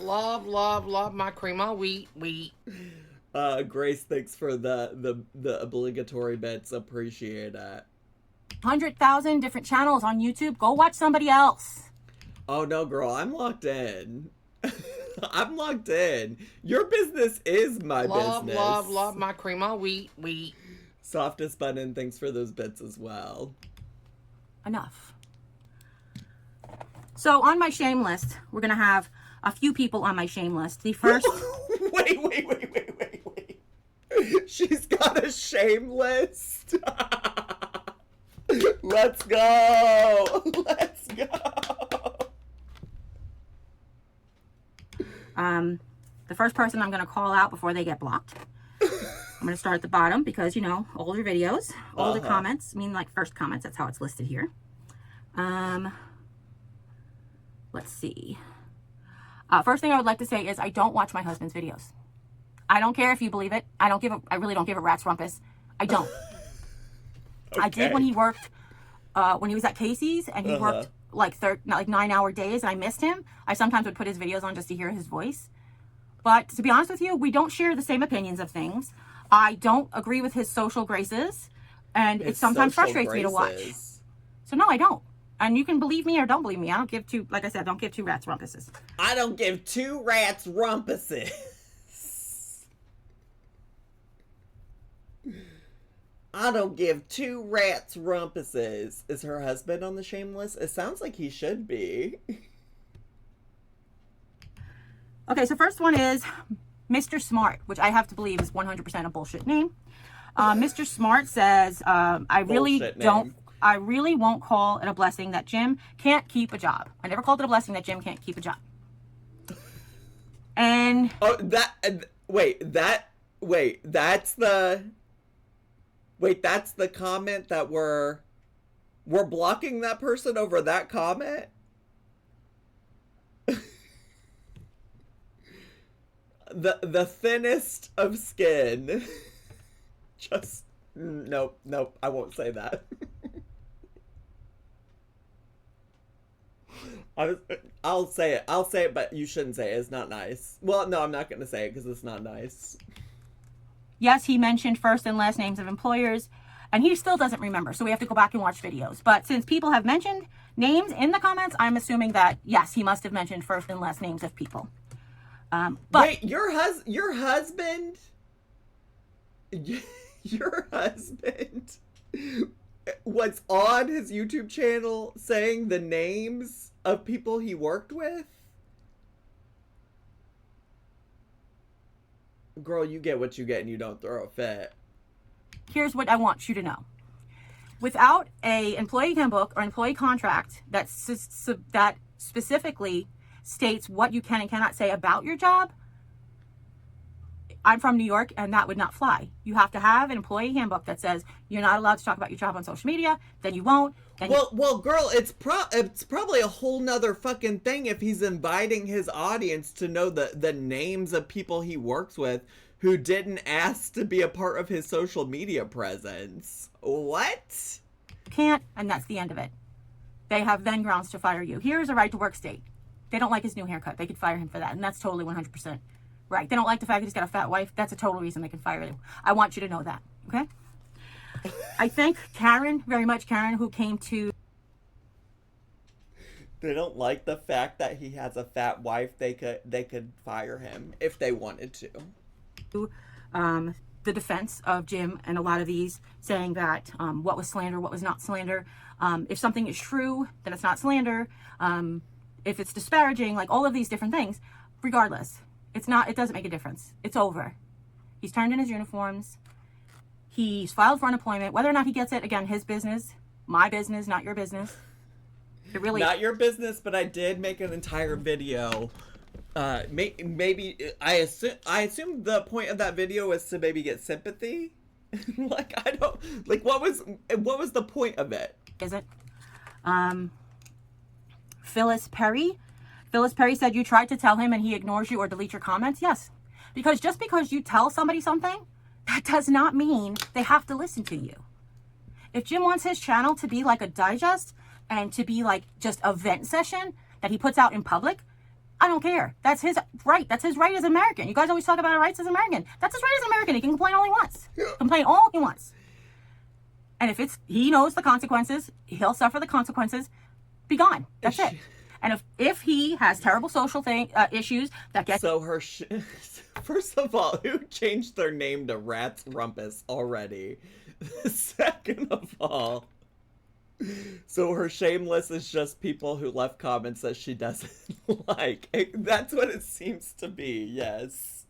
C: love my cream of wheat.
A: Grace, thanks for the obligatory bits. Appreciate it.
B: 100,000 different channels on YouTube. Go watch somebody else.
A: Oh no, girl, I'm locked in. I'm locked in. Your business is my business.
C: Love my cream of wheat.
A: Softest button, thanks for those bits as well.
B: Enough. So on my shame list, we're going to have a few people on my shame list. The first...
A: Wait. She's got a shame list. Let's go.
B: The first person I'm going to call out before they get blocked. I'm going to start at the bottom because, older videos, older comments. I mean, like first comments. That's how it's listed here. Let's see. First thing I would like to say is I don't watch my husband's videos. I don't care if you believe it. I really don't give a rat's rumpus. I don't. Okay. I did when he worked, when he was at Casey's and he worked like 9-hour days and I missed him. I sometimes would put his videos on just to hear his voice. But to be honest with you, we don't share the same opinions of things. I don't agree with his social graces and it sometimes frustrates me to watch. So no, I don't. And you can believe me or don't believe me. I don't give two, like I said, don't give 2 rats rumpuses.
A: I don't give 2 rats rumpuses. I don't give 2 rats rumpuses. Is her husband on the shameless? It sounds like he should be.
B: Okay, so first one is Mr. Smart, which I have to believe is 100% a bullshit name. Mr. Smart says, I really won't call it a blessing that Jim can't keep a job. I never called it a blessing that Jim can't keep a job. And
A: that's the comment that we're blocking that person over that comment? The thinnest of skin. Just nope, I won't say that. I'll say it, but you shouldn't say it. It's not nice. Well, no, I'm not going to say it because it's not nice.
B: Yes, he mentioned first and last names of employers, and he still doesn't remember, so we have to go back and watch videos. But since people have mentioned names in the comments, I'm assuming that, yes, he must have mentioned first and last names of people. But
A: wait, your husband was on his YouTube channel saying the names of people he worked with? Girl, you get what you get and you don't throw a fit.
B: Here's what I want you to know. Without a employee handbook or employee contract that specifically states what you can and cannot say about your job, I'm from New York and that would not fly. You have to have an employee handbook that says you're not allowed to talk about your job on social media, then you won't.
A: Well, girl, it's probably a whole nother fucking thing if he's inviting his audience to know the names of people he works with who didn't ask to be a part of his social media presence. What?
B: Can't, and that's the end of it. They have then grounds to fire you. Here's a right to work state. They don't like his new haircut. They could fire him for that, and that's totally 100% right. They don't like the fact that he's got a fat wife. That's a total reason they can fire him. I want you to know that, okay? I thank Karen very much, Karen, who came to...
A: They don't like the fact that he has a fat wife. They could fire him if they wanted to.
B: The defense of Jim and a lot of these saying that what was slander, what was not slander. If something is true, then it's not slander. If it's disparaging, like all of these different things, regardless, it doesn't make a difference. It's over. He's turned in his uniforms. He's filed for unemployment. Whether or not he gets it, again, his business, my business, not your business. It really
A: not your business, but I did make an entire video. Maybe I assume the point of that video was to maybe get sympathy. Like I don't like what was the point of it?
B: Is it? Phyllis Perry Phyllis Perry said you tried to tell him and he ignores you or deletes your comments. Yes, because just because you tell somebody something, that does not mean they have to listen to you. If Jim wants his channel to be like a digest and to be like just a vent session that he puts out in public, I don't care. That's his right. That's his right as an American. You guys always talk about our rights as American. That's his right as an American. He can complain all he wants. Complain all he wants. And if he knows the consequences, he'll suffer the consequences. Be gone. That's it. And if he has terrible social issues that get...
A: So first of all, who changed their name to Rats Rumpus already? Second of all, so her shameless is just people who left comments that she doesn't like. That's what it seems to be, yes.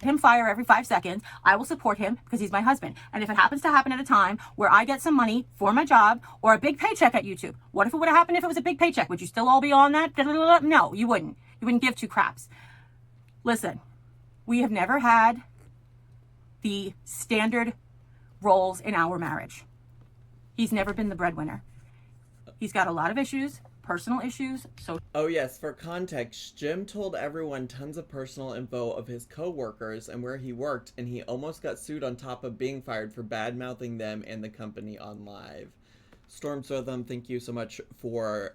B: Him fire every 5 seconds. I will support him because he's my husband. And if it happens to happen at a time where I get some money for my job or a big paycheck at YouTube, what if it would have happened if it was a big paycheck? Would you still all be on that? No, you wouldn't. You wouldn't give two craps. Listen, we have never had the standard roles in our marriage. He's never been the breadwinner. He's got a lot of issues, personal issues. So,
A: oh yes, for context, Jim told everyone tons of personal info of his co-workers and where he worked, and he almost got sued on top of being fired for bad-mouthing them and the company on live. Storm Southern, thank you so much for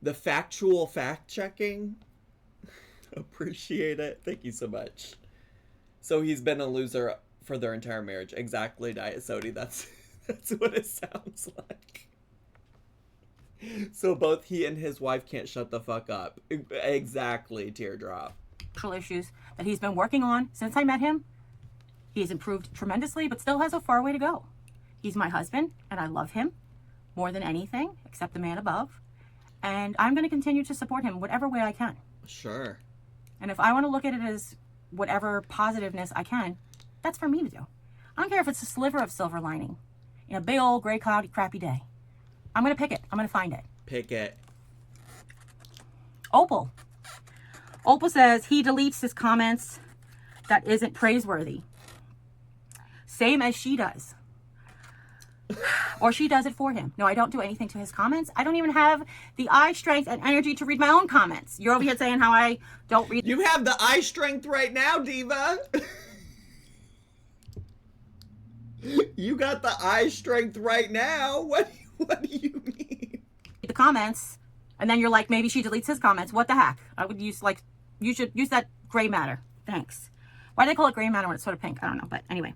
A: the factual fact-checking. Appreciate it. Thank you so much. So he's been a loser for their entire marriage. Exactly, Diet Sody. That's what it sounds like. So both he and his wife can't shut the fuck up. Exactly, Teardrop.
B: Issues that he's been working on since I met him. He has improved tremendously, but still has a far way to go. He's my husband, and I love him more than anything, except the man above. And I'm going to continue to support him whatever way I can.
A: Sure.
B: And if I want to look at it as whatever positiveness I can, that's for me to do. I don't care if it's a sliver of silver lining in a big old gray cloudy crappy day. I'm going to pick it. I'm going to find it.
A: Pick it.
B: Opal. Opal says he deletes his comments that isn't praiseworthy. Same as she does. Or she does it for him. No, I don't do anything to his comments. I don't even have the eye strength and energy to read my own comments. You're over here saying how I don't read.
A: You have the eye strength right now, Diva. You got the eye strength right now. What do you mean?
B: The comments, and then you're like, maybe she deletes his comments. What the heck? I would use, like, you should use that gray matter. Thanks. Why do they call it gray matter when it's sort of pink? I don't know, but anyway.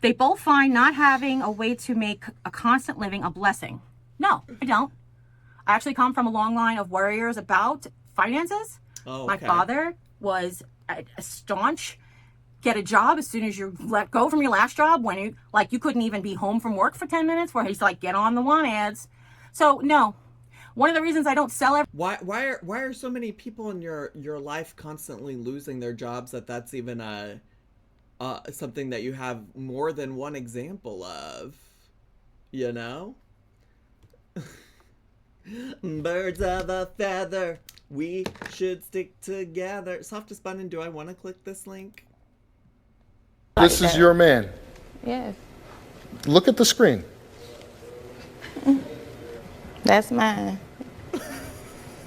B: They both find not having a way to make a constant living a blessing. No, I don't. I actually come from a long line of warriors about finances.
A: Oh,
B: My
A: okay.
B: father was a staunch, get a job as soon as you let go from your last job when you couldn't even be home from work for 10 minutes, where he's like, get on the want ads. So no, one of the reasons I don't sell
A: why are so many people in your life constantly losing their jobs that's even something that you have more than one example of, you know? Birds of a feather, we should stick together. Softest button, do I want to click this link?
D: This is your man.
E: Yes.
D: Look at the screen.
E: That's mine.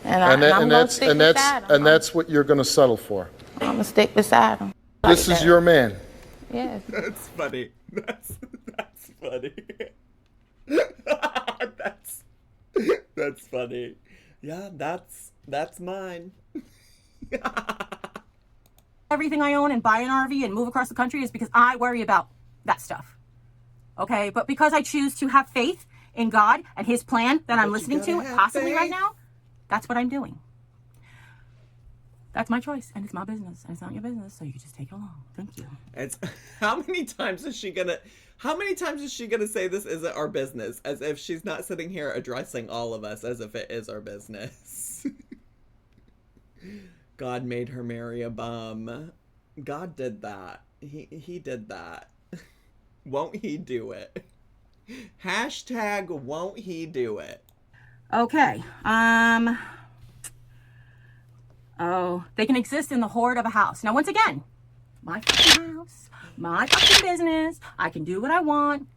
E: I'm gonna stick beside him.
D: And that's what you're going to settle for.
E: I'm gonna stick beside him.
D: This is your man.
E: Yes.
A: That's funny. That's funny. That's funny. Yeah, that's mine.
B: everything I own and buy an RV and move across the country is because I worry about that stuff. Okay? But because I choose to have faith in God and his plan that I'm listening to possibly right now, that's what I'm doing. That's my choice, and it's my business, and it's not your business, so you can just take it along. Thank you.
A: It's how many times is she gonna say this isn't our business, as if she's not sitting here addressing all of us as if it is our business. God made her marry a bum. God did that. He did that. Won't he do it? Hashtag won't he do it?
B: Okay. Oh, they can exist in the hoard of a house. Now, once again, my fucking house, my fucking business. I can do what I want.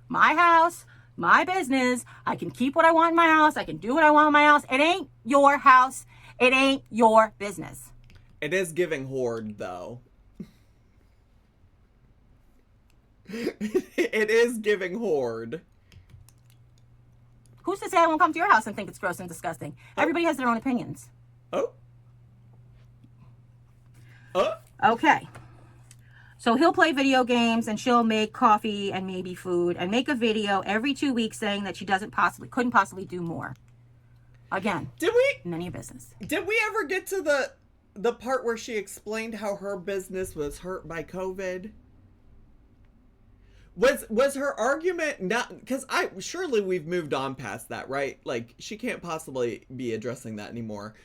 B: My house, my business. I can keep what I want in my house. I can do what I want in my house. It ain't your house. It ain't your business.
A: It is giving hoard, though. It is giving hoard.
B: Who's to say I won't come to your house and think it's gross and disgusting? Everybody has their own opinions.
A: Oh.
B: Okay. So he'll play video games and she'll make coffee and maybe food and make a video every 2 weeks saying that she couldn't possibly do more. Again, none of your business.
A: Did we ever get to the part where she explained how her business was hurt by COVID? Was her argument not, because surely we've moved on past that, right? Like, she can't possibly be addressing that anymore.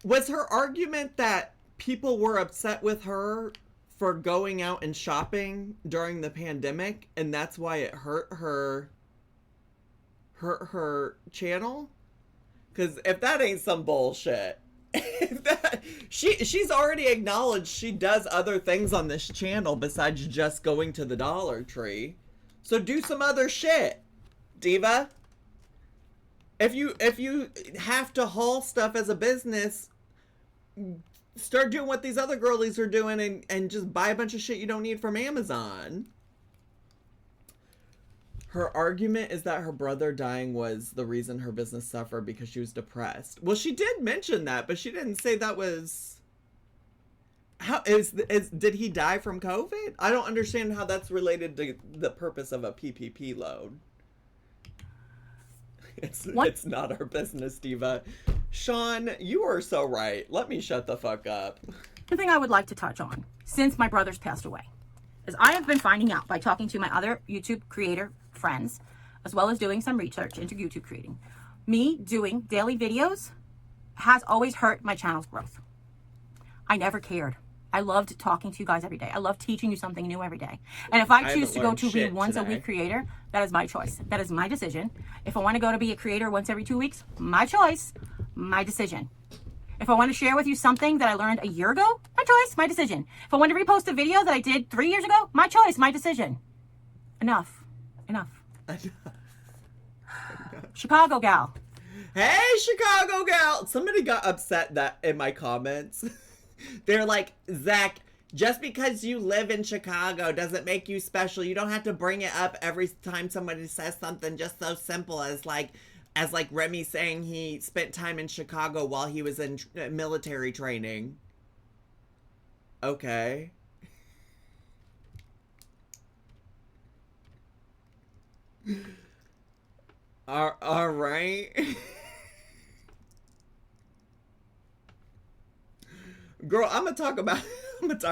A: Was her argument that people were upset with her for going out and shopping during the pandemic, and that's why it hurt her channel? Because if that ain't some bullshit, she's already acknowledged she does other things on this channel besides just going to the Dollar Tree. So do some other shit, diva. If you have to haul stuff as a business, start doing what these other girlies are doing and just buy a bunch of shit you don't need from Amazon. Her argument is that her brother dying was the reason her business suffered because she was depressed. Well, she did mention that, but she didn't say that was... Did he die from COVID? I don't understand how that's related to the purpose of a PPP loan. It's not our business, diva. Sean, you are so right. Let me shut the fuck up.
B: The thing I would like to touch on since my brother's passed away is I have been finding out by talking to my other YouTube creator friends, as well as doing some research into YouTube creating. Me doing daily videos has always hurt my channel's growth. I never cared. I loved talking to you guys every day. I love teaching you something new every day. And if I choose to go to be once a week creator, that is my choice. That is my decision. If I want to go to be a creator once every 2 weeks, my choice, my decision. If I want to share with you something that I learned a year ago, my choice, my decision. If I want to repost a video that I did 3 years ago, my choice, my decision. Enough. Chicago gal.
A: Hey, Chicago gal. Somebody got upset that in my comments. They're like, Zach, just because you live in Chicago doesn't make you special. You don't have to bring it up every time somebody says something just so simple as like Remy saying he spent time in Chicago while he was in military training. Okay. All right. Girl, I'm gonna talk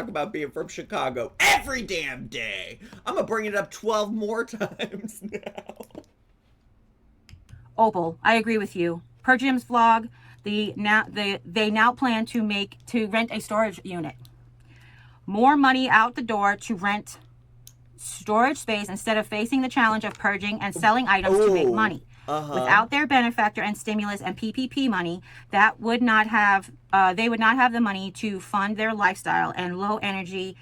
A: about being from Chicago every damn day. I'm gonna bring it up 12 more times now.
B: Opal, I agree with you. Per Jim's vlog, they now plan to rent a storage unit. More money out the door to rent storage space instead of facing the challenge of purging and selling items to make money. Without their benefactor and stimulus and PPP money, they would not have the money to fund their lifestyle and low energy.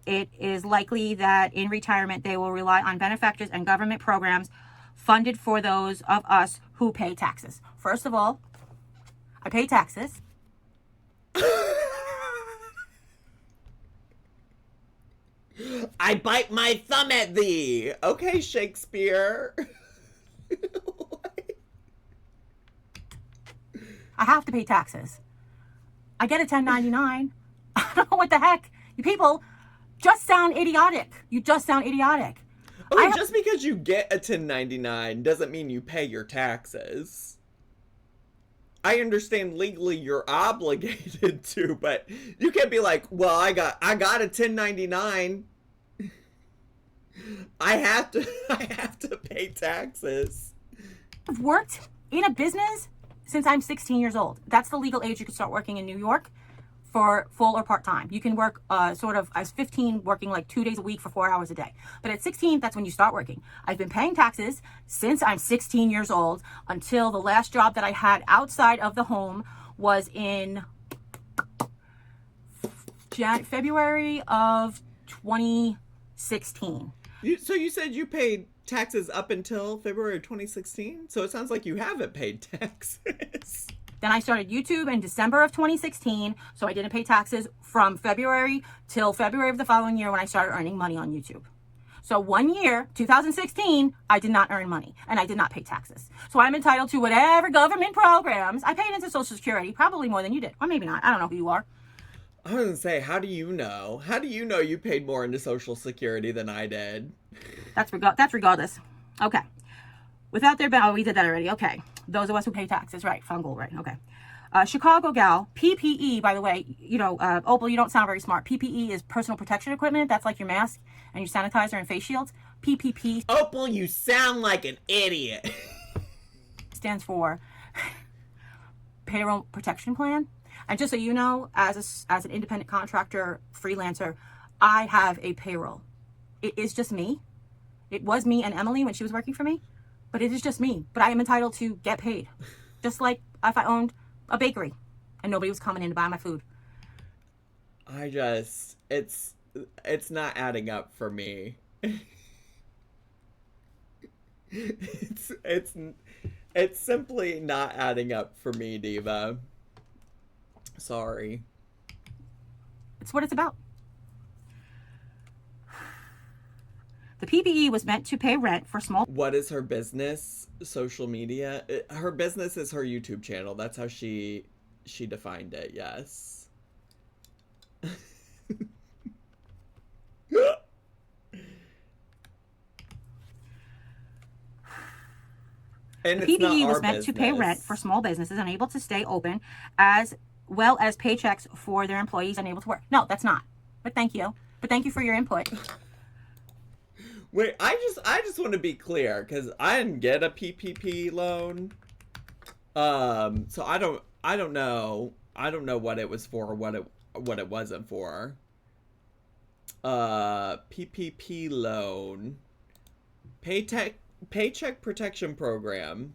B: It is likely that in retirement they will rely on benefactors and government programs funded for those of us who pay taxes. First of all, I pay taxes.
A: I bite my thumb at thee. Okay, Shakespeare.
B: I have to pay taxes. I get a 1099. I don't know what the heck. You people just sound idiotic. You just sound idiotic.
A: Oh, just because you get a 1099 doesn't mean you pay your taxes. I understand legally you're obligated to, but you can't be like, well, I got a 1099. I have to pay taxes.
B: I've worked in a business since I'm 16 years old. That's the legal age you can start working in New York for full or part-time. You can work sort of, I was 15 working like 2 days a week for 4 hours a day. But at 16, that's when you start working. I've been paying taxes since I'm 16 years old until the last job that I had outside of the home was in February of 2016.
A: So you said you paid taxes up until February of 2016? So it sounds like you haven't paid taxes.
B: Then I started YouTube in December of 2016, so I didn't pay taxes from February till February of the following year when I started earning money on YouTube. So 1 year, 2016, I did not earn money and I did not pay taxes. So I'm entitled to whatever government programs. I paid into Social Security, probably more than you did, or maybe not. I don't know who you are.
A: I was gonna say, how do you know? How do you know you paid more into Social Security than I did?
B: That's regardless. Okay. Without their oh, we did that already. Okay. Those of us who pay taxes, right? Fungal, right? Okay. Chicago gal, PPE, by the way, you know, Opal, you don't sound very smart. PPE is personal protection equipment. That's like your mask and your sanitizer and face shields. PPP.
A: Opal, you sound like an idiot.
B: Stands for Payroll Protection Plan. And just so you know, as an independent contractor, freelancer, I have a payroll. It is just me. It was me and Emily when she was working for me, but it is just me. But I am entitled to get paid, just like if I owned a bakery and nobody was coming in to buy my food.
A: It's not adding up for me. It's simply not adding up for me, Diva. Sorry.
B: It's what it's about. The PPE was meant to pay rent for small...
A: What is her business? Social media? Her business is her YouTube channel. That's how she defined it, yes. And
B: the PPE was meant to pay rent for small businesses unable to stay open, as well as paychecks for their employees unable to work. No, that's not. But thank you. But thank you for your input.
A: Wait, I just want to be clear, because I didn't get a PPP loan. So I don't know what it was for, or what it wasn't for. PPP loan. Paycheck Protection Program.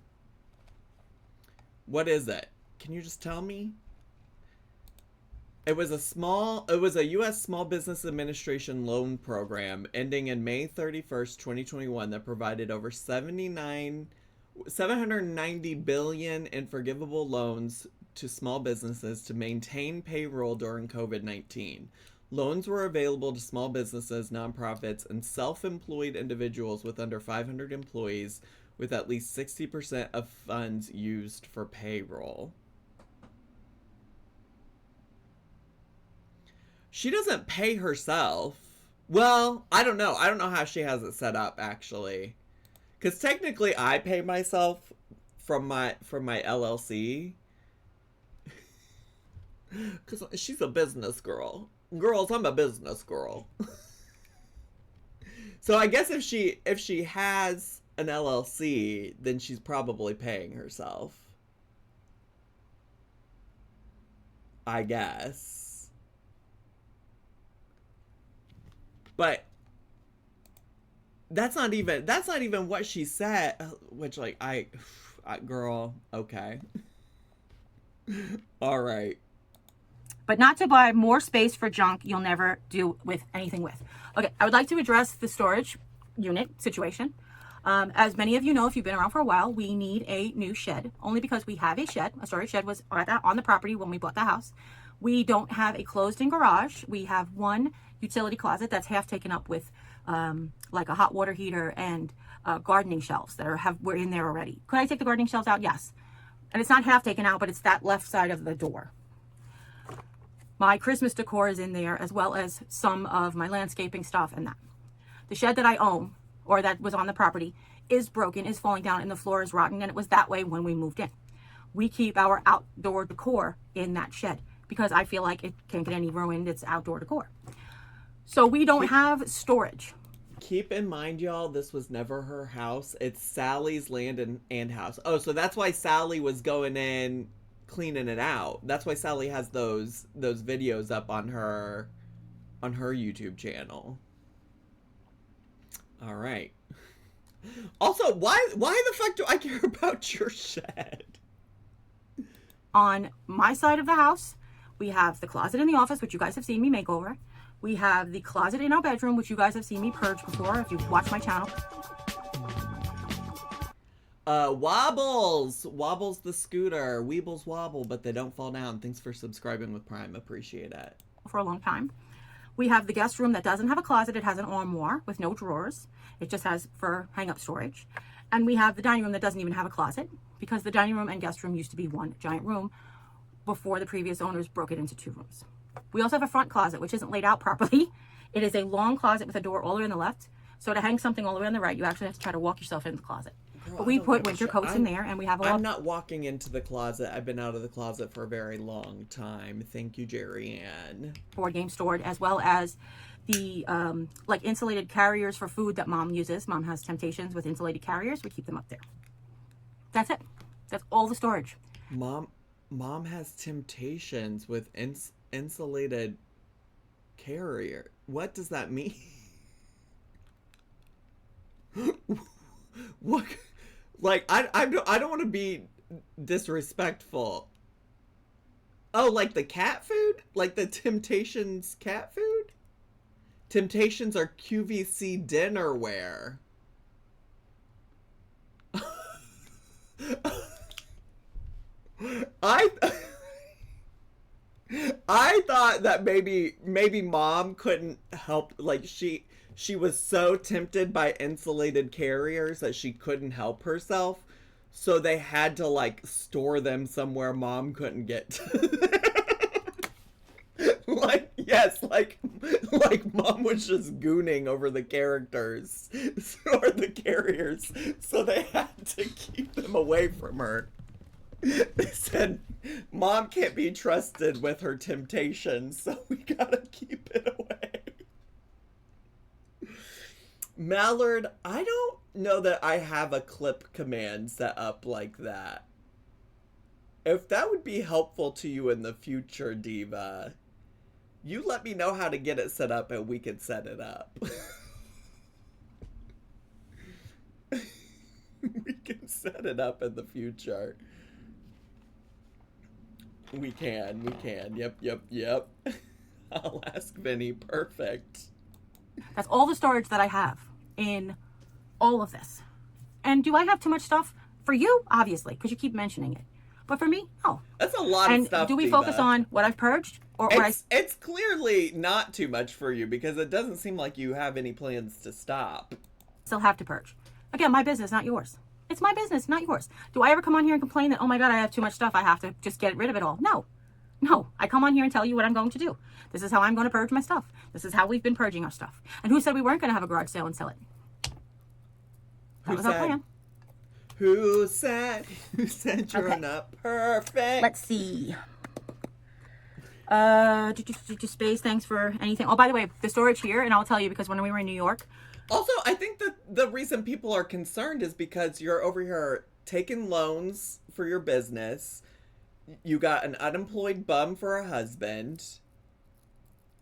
A: What is it? Can you just tell me? It was a U.S. Small Business Administration loan program ending in May 31st, 2021 that provided over $790 billion in forgivable loans to small businesses to maintain payroll during COVID-19. Loans were available to small businesses, nonprofits, and self-employed individuals with under 500 employees, with at least 60% of funds used for payroll. She doesn't pay herself. Well, I don't know. I don't know how she has it set up, actually. Because technically I pay myself from my LLC. Because she's a business girl. Girls, I'm a business girl. So I guess if she has an LLC, then she's probably paying herself. I guess. But that's not even what she said, which, like, I girl, okay. All right.
B: But not to buy more space for junk you'll never do with anything with. Okay, I would like to address the storage unit situation. As many of you know, if you've been around for a while, we need a new shed, only because we have a shed. A storage shed was on the property when we bought the house. We don't have a closed-in garage. We have one utility closet that's half taken up with like a hot water heater and gardening shelves that were in there already. Could I take the gardening shelves out? Yes. And it's not half taken out, but it's that left side of the door. My Christmas decor is in there, as well as some of my landscaping stuff and that. The shed that I own, or that was on the property, is broken, is falling down, and the floor is rotten, and it was that way when we moved in. We keep our outdoor decor in that shed because I feel like it can't get any ruined. It's outdoor decor. So we don't have storage.
A: Keep in mind, y'all, this was never her house. It's Sally's land and house. Oh, so that's why Sally was going in, cleaning it out. That's why Sally has those videos up on her YouTube channel. All right. Also, why the fuck do I care about your shed?
B: On my side of the house, we have the closet in the office, which you guys have seen me make over. We have the closet in our bedroom, which you guys have seen me purge before if you've watched my channel.
A: Wobbles the scooter. Weebles wobble, but they don't fall down. Thanks for subscribing with Prime. Appreciate it.
B: For a long time. We have the guest room that doesn't have a closet. It has an armoire with no drawers. It just has for hang-up storage. And we have the dining room that doesn't even have a closet because the dining room and guest room used to be one giant room before the previous owners broke it into 2 rooms. We also have a front closet, which isn't laid out properly. It is a long closet with a door all the way on the left. So to hang something all the way on the right, you actually have to try to walk yourself into the closet.
A: Girl,
B: but we put winter coats in there, and we have a
A: I'm not walking into the closet. I've been out of the closet for a very long time. Thank you, Jeri-Ann.
B: board game stored, as well as the like insulated carriers for food that Mom uses. Mom has Temptations with insulated carriers. We keep them up there. That's it. That's all the storage.
A: Mom has Temptations with insulated carrier. What does that mean? What? Like, I don't want to be disrespectful. Oh, like the cat food? Like the Temptations cat food? Temptations are QVC dinnerware. I thought that maybe Mom couldn't help, like she was so tempted by insulated carriers that she couldn't help herself. So they had to like store them somewhere Mom couldn't get to. Like, yes, like Mom was just gooning over the characters or the carriers, so they had to keep them away from her. They said, Mom can't be trusted with her temptations, so we gotta keep it away. Mallard, I don't know that I have a clip command set up like that. If that would be helpful to you in the future, Diva, you let me know how to get it set up and we can set it up. We can set it up in the future. We can. Yep. I'll ask Vinny. Perfect.
B: That's all the storage that I have in all of this. And do I have too much stuff? For you, obviously, because you keep mentioning it. But for me, no.
A: That's a lot of stuff,
B: And do we
A: Diva.
B: focus on what I've purged? Or what
A: It's clearly not too much for you because it doesn't seem like you have any plans to stop.
B: still have to purge? Again, my business, not yours. It's my business, not yours. Do I ever come on here and complain that, oh my God, I have too much stuff, I have to just get rid of it all? No. No. I come on here and tell you what I'm going to do. This is how I'm going to purge my stuff. This is how we've been purging our stuff. And who said we weren't going to have a garage sale and sell it? That was our plan.
A: Who said you're
B: Okay.
A: not perfect?
B: Let's see. Space, thanks for anything. Oh, by the way, the storage here, and I'll tell you because when we were in New York.
A: Also, I think that the reason people are concerned is because you're over here taking loans for your business. You got an unemployed bum for a husband.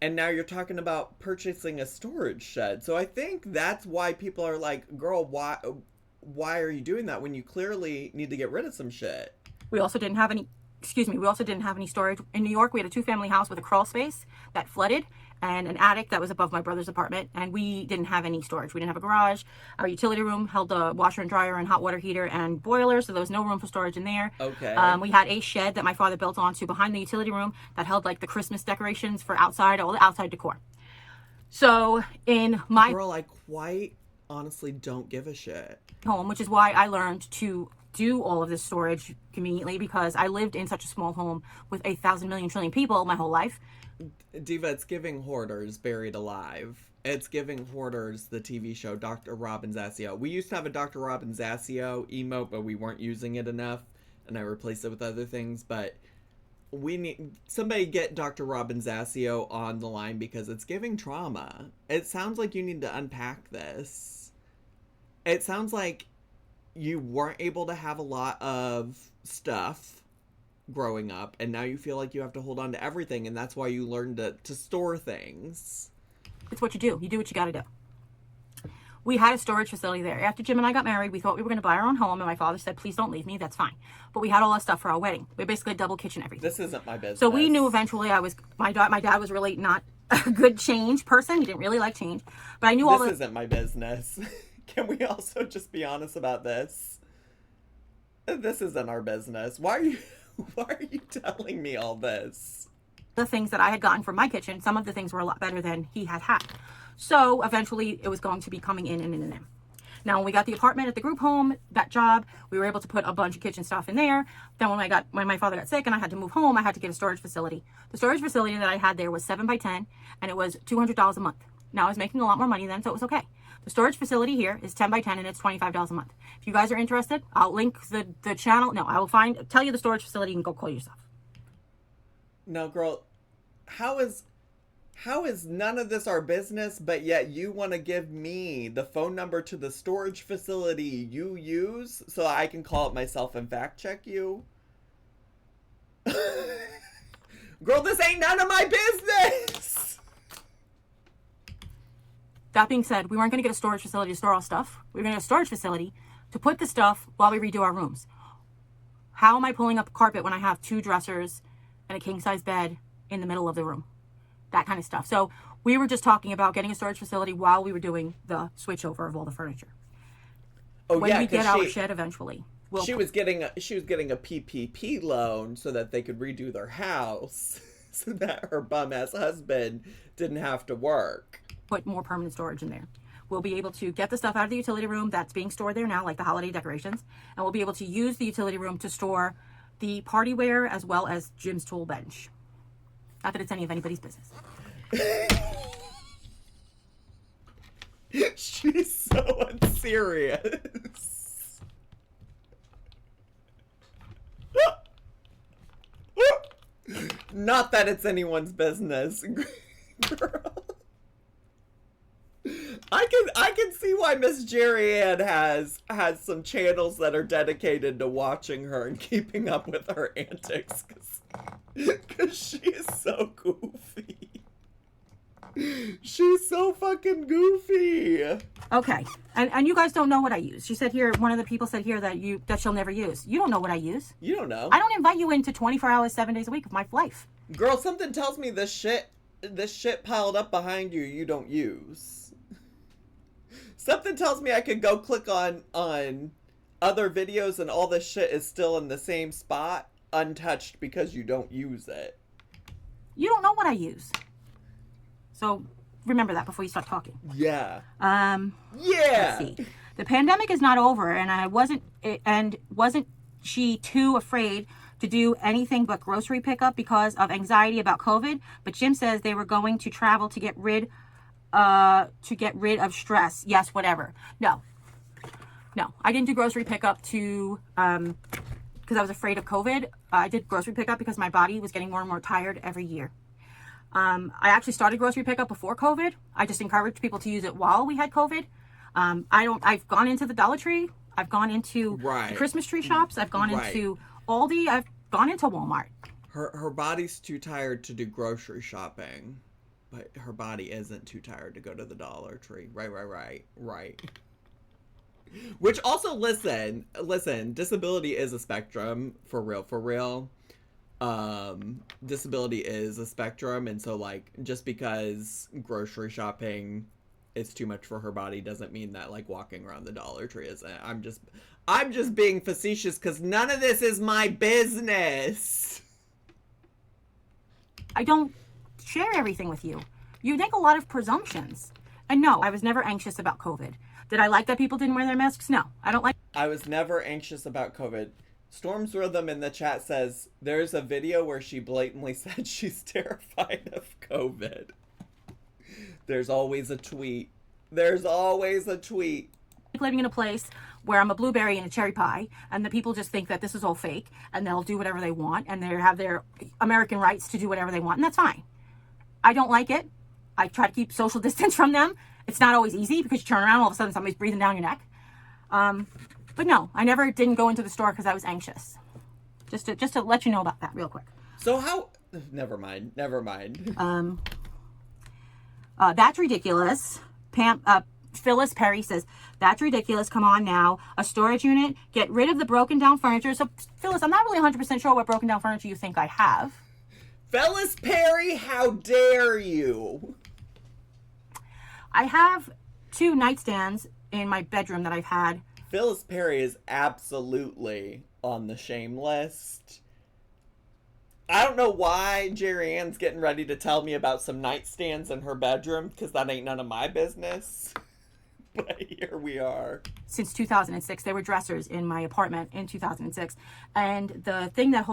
A: And now you're talking about purchasing a storage shed. So I think that's why people are like, girl, why are you doing that when you clearly need to get rid of some shit?
B: We also didn't have any storage. In New York, we had a 2-family house with a crawl space that flooded and an attic that was above my brother's apartment. And we didn't have any storage. We didn't have a garage. Our utility room held a washer and dryer and hot water heater and boiler. So there was no room for storage in there.
A: Okay.
B: We had a shed that my father built onto behind the utility room that held like the Christmas decorations for outside, all the outside decor. So in my
A: Girl, I quite honestly don't give a shit.
B: home, which is why I learned to do all of this storage conveniently, because I lived in such a small home with 1,000 million trillion people my whole life.
A: Diva, it's giving Hoarders Buried Alive. It's giving Hoarders the TV show Dr. Robin Zassio. We used to have a Dr. Robin Zassio emote, but we weren't using it enough, and I replaced it with other things, but we need somebody get Dr. Robin Zassio on the line because it's giving trauma. It sounds like you need to unpack this. It sounds like you weren't able to have a lot of stuff growing up, and now you feel like you have to hold on to everything, and that's why you learned to store things.
B: It's what you do. You do what you got to do. We had a storage facility there. After Jim and I got married, we thought we were going to buy our own home, and my father said, please don't leave me. That's fine. But we had all that stuff for our wedding. We basically had double kitchen, everything.
A: This isn't my business.
B: So we knew eventually my dad was really not a good change person. He didn't really like change. But I knew
A: This isn't my business. Can we also just be honest about this? This isn't our business. Why are you telling me all this?
B: The things that I had gotten from my kitchen, some of the things were a lot better than he had had. So eventually it was going to be coming in and in and in. Now, when we got the apartment at the group home, that job, we were able to put a bunch of kitchen stuff in there. Then when my father got sick and I had to move home, I had to get a storage facility. The storage facility that I had there was 7 by 10 and it was $200 a month. Now I was making a lot more money then, so it was okay. The storage facility here is 10 by 10 and it's $25 a month. If you guys are interested, I'll link the channel. No, I will tell you the storage facility and go call yourself.
A: No, girl, how is none of this our business, but yet you want to give me the phone number to the storage facility you use so I can call it myself and fact check you? Girl, this ain't none of my business!
B: That being said, we weren't going to get a storage facility to store all stuff. We were going to get a storage facility to put the stuff while we redo our rooms. How am I pulling up a carpet when I have 2 dressers and a king-size bed in the middle of the room? That kind of stuff. So we were just talking about getting a storage facility while we were doing the switchover of all the furniture.
A: Oh,
B: when
A: yeah,
B: we get our shed eventually.
A: She was getting a PPP loan so that they could redo their house so that her bum-ass husband didn't have to work.
B: Put more permanent storage in there. We'll be able to get the stuff out of the utility room that's being stored there now, like the holiday decorations, and we'll be able to use the utility room to store the party wear as well as Jim's tool bench. Not that it's any of anybody's business.
A: She's so unserious. Not that it's anyone's business. Girl. I can see why Miss Jeri-Ann has some channels that are dedicated to watching her and keeping up with her antics, because she is so goofy. She's so fucking goofy.
B: Okay, and you guys don't know what I use. She said here, one of the people said here that she'll never use. You don't know what I use.
A: You don't know.
B: I don't invite you into 24 hours, 7 days a week of my life.
A: Girl, something tells me this shit piled up behind you don't use. Something tells me I could go click on other videos and all this shit is still in the same spot, untouched, because you don't use it.
B: You don't know what I use. So remember that before you start talking.
A: Yeah.
B: Yeah. Let's see. The pandemic is not over, and wasn't she too afraid to do anything but grocery pickup because of anxiety about COVID? But Jim says they were going to travel to get rid of stress. Yes, whatever. No, I didn't do grocery pickup because I was afraid of COVID. I did grocery pickup because my body was getting more and more tired every year. I actually started grocery pickup before COVID. I just encouraged people to use it while we had COVID. I've gone into the Dollar Tree. I've gone into the Christmas tree shops. I've gone into Aldi. I've gone into Walmart.
A: Her body's too tired to do grocery shopping, but her body isn't too tired to go to the Dollar Tree. Right. Which also, listen, disability is a spectrum, for real. Disability is a spectrum, and so, like, just because grocery shopping is too much for her body doesn't mean that, like, walking around the Dollar Tree isn't. I'm just being facetious because none of this is my business.
B: I don't share everything with you. You make a lot of presumptions. And no, I was never anxious about COVID. Did I like that people didn't wear their masks? No, I don't like.
A: I was never anxious about COVID. Storm's Rhythm in the chat says there's a video where she blatantly said she's terrified of COVID. There's always a tweet. Living
B: in a place where I'm a blueberry and a cherry pie, and the people just think that this is all fake, and they'll do whatever they want, and they have their American rights to do whatever they want, and that's fine. I don't like it. I try to keep social distance from them. It's not always easy because you turn around, all of a sudden somebody's breathing down your neck. But no, I never didn't go into the store because I was anxious. Just to let you know about that real quick.
A: So how? Never mind.
B: That's ridiculous. Phyllis Perry says, that's ridiculous. Come on now. A storage unit. Get rid of the broken down furniture. So, Phyllis, I'm not really 100% sure what broken down furniture you think I have.
A: Phyllis Perry, how dare you?
B: I have 2 nightstands in my bedroom that I've had
A: Phyllis Perry is absolutely on the shame list. I don't know why Jeri-Ann's getting ready to tell me about some nightstands in her bedroom, because that ain't none of my business. But here we are.
B: Since 2006, there were dressers in my apartment in 2006, and the thing that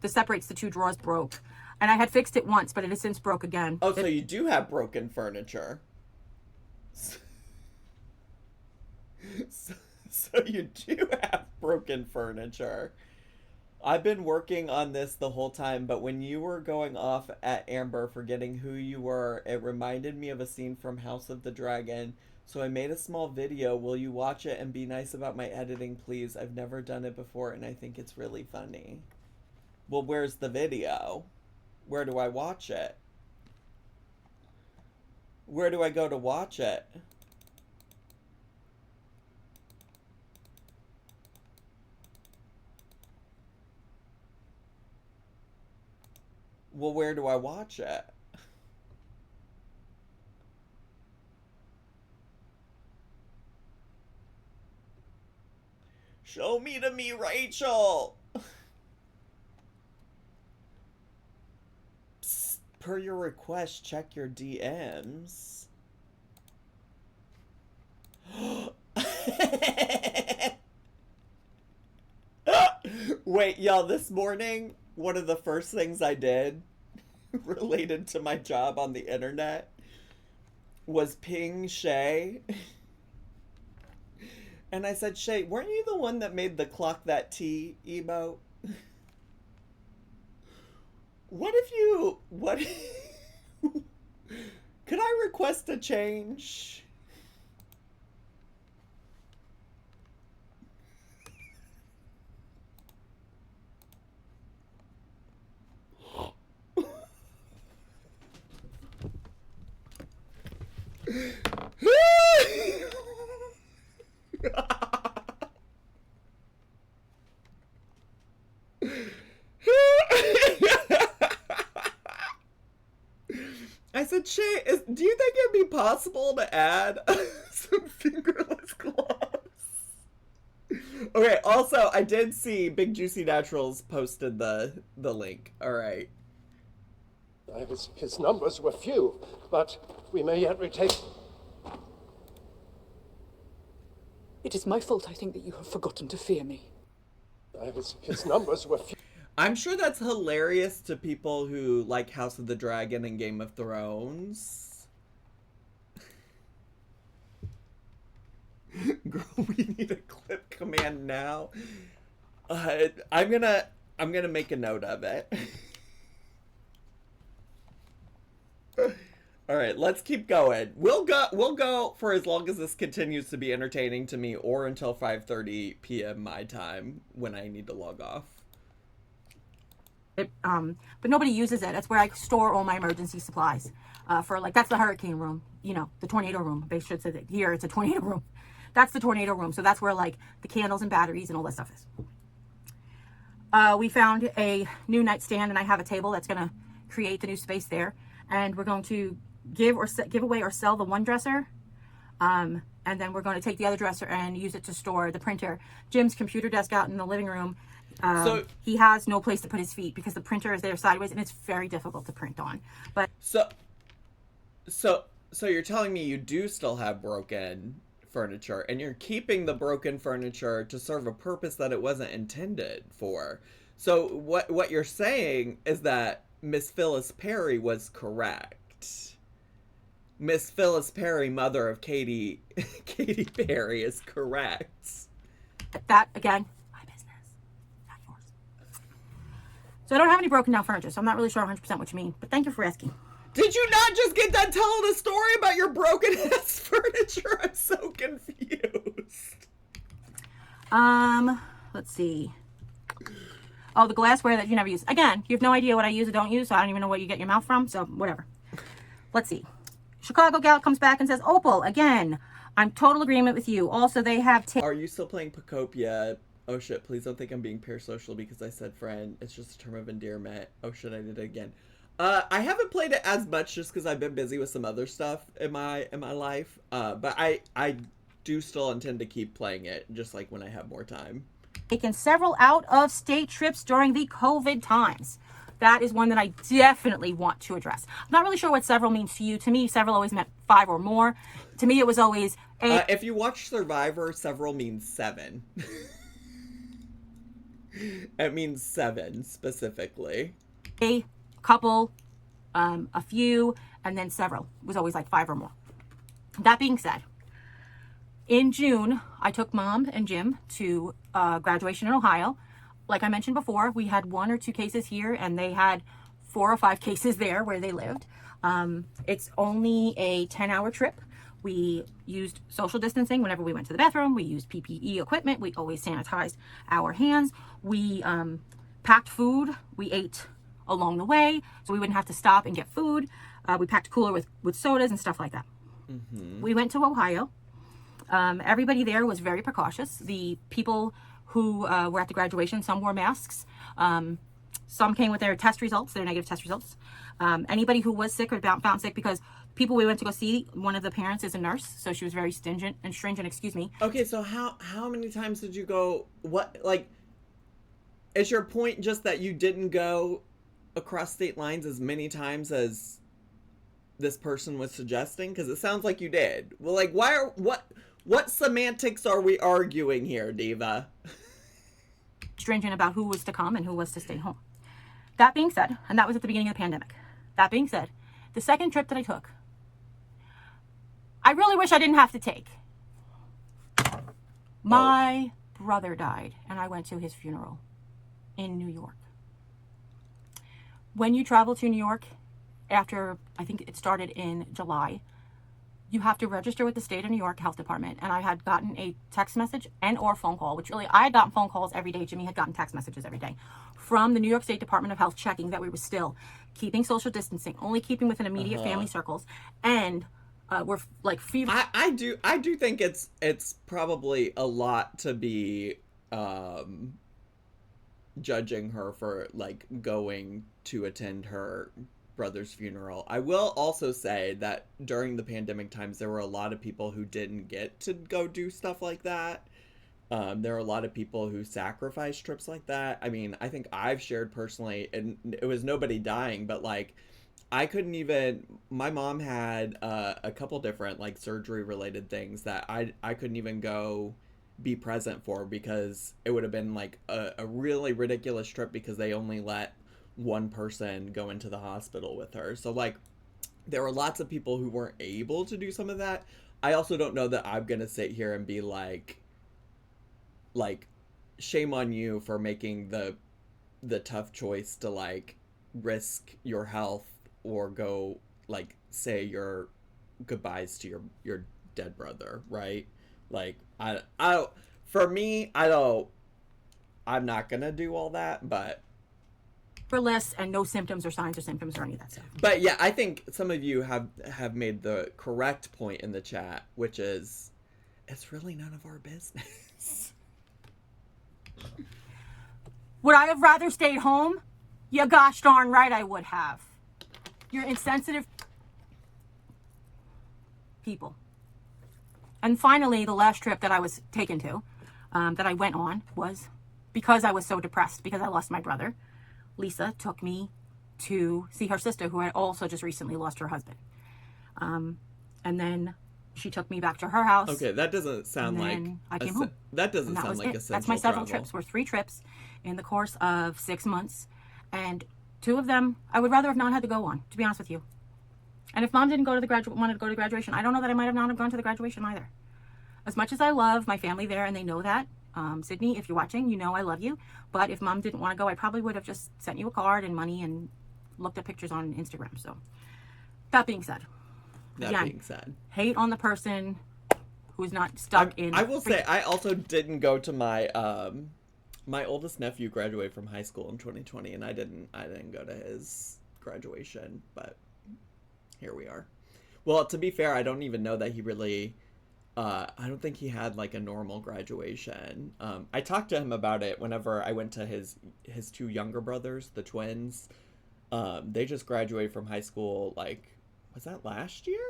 B: separates the two drawers broke, and I had fixed it once, but it has since broke again.
A: Oh, so you do have broken furniture. So you do have broken furniture. I've been working on this the whole time, but when you were going off at Amber forgetting who you were, it reminded me of a scene from House of the Dragon. So I made a small video. Will you watch it and be nice about my editing, please? I've never done it before, and I think it's really funny. Well, where's the video? Where do I watch it? Where do I go to watch it? Well, where do I watch it? Show me to me, Rachel! Psst, per your request, check your DMs. Wait, y'all, this morning, one of the first things I did related to my job on the internet was ping Shay. And I said, Shay, weren't you the one that made the clock that T emote? What could I request a change? I said, Shay, do you think it'd be possible to add some fingerless gloves? Okay, also, I did see Big Juicy Naturals posted the link. All right.
F: His numbers were few, but we may yet retake.
G: It is my fault, I think, that you have forgotten to fear me.
F: His numbers were few.
A: I'm sure that's hilarious to people who like House of the Dragon and Game of Thrones. Girl, we need a clip command now. I'm gonna make a note of it. All right, let's keep going. We'll go for as long as this continues to be entertaining to me, or until 5:30 p.m. my time when I need to log off.
B: But nobody uses it. That's where I store all my emergency supplies. That's the hurricane room, the tornado room. They should say that here it's a tornado room. That's the tornado room. So that's where the candles and batteries and all that stuff is. We found a new nightstand, and I have a table that's going to create the new space there. And we're going to give away or sell the one dresser. And then we're going to take the other dresser and use it to store the printer. Jim's computer desk out in the living room. So he has no place to put his feet because the printer is there sideways, and it's very difficult to print on. But
A: so you're telling me you do still have broken furniture, and you're keeping the broken furniture to serve a purpose that it wasn't intended for. So what you're saying is that Miss Phyllis Perry was correct. Miss Phyllis Perry, mother of Katy Perry, is correct.
B: That again. So I don't have any broken down furniture, so I'm not really sure 100% what you mean. But thank you for asking.
A: Did you not just get done telling a story about your broken ass furniture? I'm so confused.
B: Let's see. Oh, the glassware that you never use. Again, you have no idea what I use or don't use, so I don't even know what you get your mouth from, so whatever. Let's see. Chicago Gal comes back and says, Opal, again, I'm total agreement with you. Also, they have...
A: Are you still playing Pacopia? Oh shit, please don't think I'm being parasocial because I said friend. It's just a term of endearment. Oh shit, I did it again. I haven't played it as much just because I've been busy with some other stuff in my life. But I do still intend to keep playing it, just like when I have more time.
B: Taken several out-of-state trips during the COVID times. That is one that I definitely want to address. I'm not really sure what several means to you. To me, several always meant 5 or more. To me, it was always
A: if you watch Survivor, several means 7. It means 7 specifically.
B: A couple, a few, and then several. It was always like 5 or more. That being said, in June, I took Mom and Jim to graduation in Ohio. Like I mentioned before, we had 1 or 2 cases here, and they had 4 or 5 cases there where they lived. It's only a 10-hour trip. We used social distancing whenever we went to the bathroom. We used PPE equipment. We always sanitized our hands. We packed food. We ate along the way, so we wouldn't have to stop and get food. We packed a cooler with sodas and stuff like that. Mm-hmm. We went to Ohio. Everybody there was very precautious. The people who were at the graduation, some wore masks. Some came with their test results, their negative test results. Anybody who was sick or found sick, because people we went to go see, one of the parents is a nurse, so she was very stringent, excuse me.
A: Okay, so how many times did you go? What, like, is your point just that you didn't go across state lines as many times as this person was suggesting? Because it sounds like you did. Well, like, what semantics are we arguing here, Diva?
B: Stringent about who was to come and who was to stay home. That being said, and that was at the beginning of the pandemic. That being said, the second trip that I took, I really wish I didn't have to take. My brother died, and I went to his funeral in New York. When you travel to New York, after, I think it started in July, you have to register with the state of New York Health Department. And I had gotten a text message and or phone call, which really, I had gotten phone calls every day. Jimmy had gotten text messages every day from the New York State Department of Health, checking that we were still keeping social distancing, only keeping within immediate family circles. And we're like fever.
A: I do think it's probably a lot to be judging her for like going to attend her brother's funeral. I will also say that during the pandemic times, there were a lot of people who didn't get to go do stuff like that. There are a lot of people who sacrificed trips like that. I mean, I think I've shared personally, and it was nobody dying, but like, I couldn't even, my mom had a couple different like surgery related things that I couldn't even go be present for, because it would have been like a really ridiculous trip, because they only let one person go into the hospital with her. So like, there were lots of people who weren't able to do some of that. I also don't know that I'm gonna sit here and be like shame on you for making the tough choice to like risk your health or go like say your goodbyes to your dead brother, right? Like I don't, for me, I'm not gonna do all that, but
B: less and no symptoms or signs or symptoms or any of that stuff.
A: But yeah, I think some of you have made the correct point in the chat, which is it's really none of our business.
B: Would I have rather stayed home? Yeah, gosh darn right I would have. You're insensitive people. And finally, the last trip that I was taken to, that I went on, was because I was so depressed because I lost my brother. Lisa took me to see her sister, who had also just recently lost her husband. And then she took me back to her house.
A: Okay, that doesn't sound like
B: I came home.
A: That doesn't sound like essential.
B: That's my several
A: travel.
B: trips. Were 3 trips in the course of 6 months, and 2 of them I would rather have not had to go on, to be honest with you. And if Mom didn't go to the wanted to go to graduation, I don't know that I might have not have gone to the graduation either. As much as I love my family there, and they know that, Sydney, if you're watching, you know I love you. But if Mom didn't want to go, I probably would have just sent you a card and money and looked at pictures on Instagram. So, that being said, hate on the person who's not stuck in.
A: I will say, I also didn't go to my my oldest nephew graduated from high school in 2020, and I didn't go to his graduation. But here we are. Well, to be fair, I don't even know that he really. I don't think he had like a normal graduation. I talked to him about it whenever I went to his 2 younger brothers, the twins. They just graduated from high school. Like, was that last year?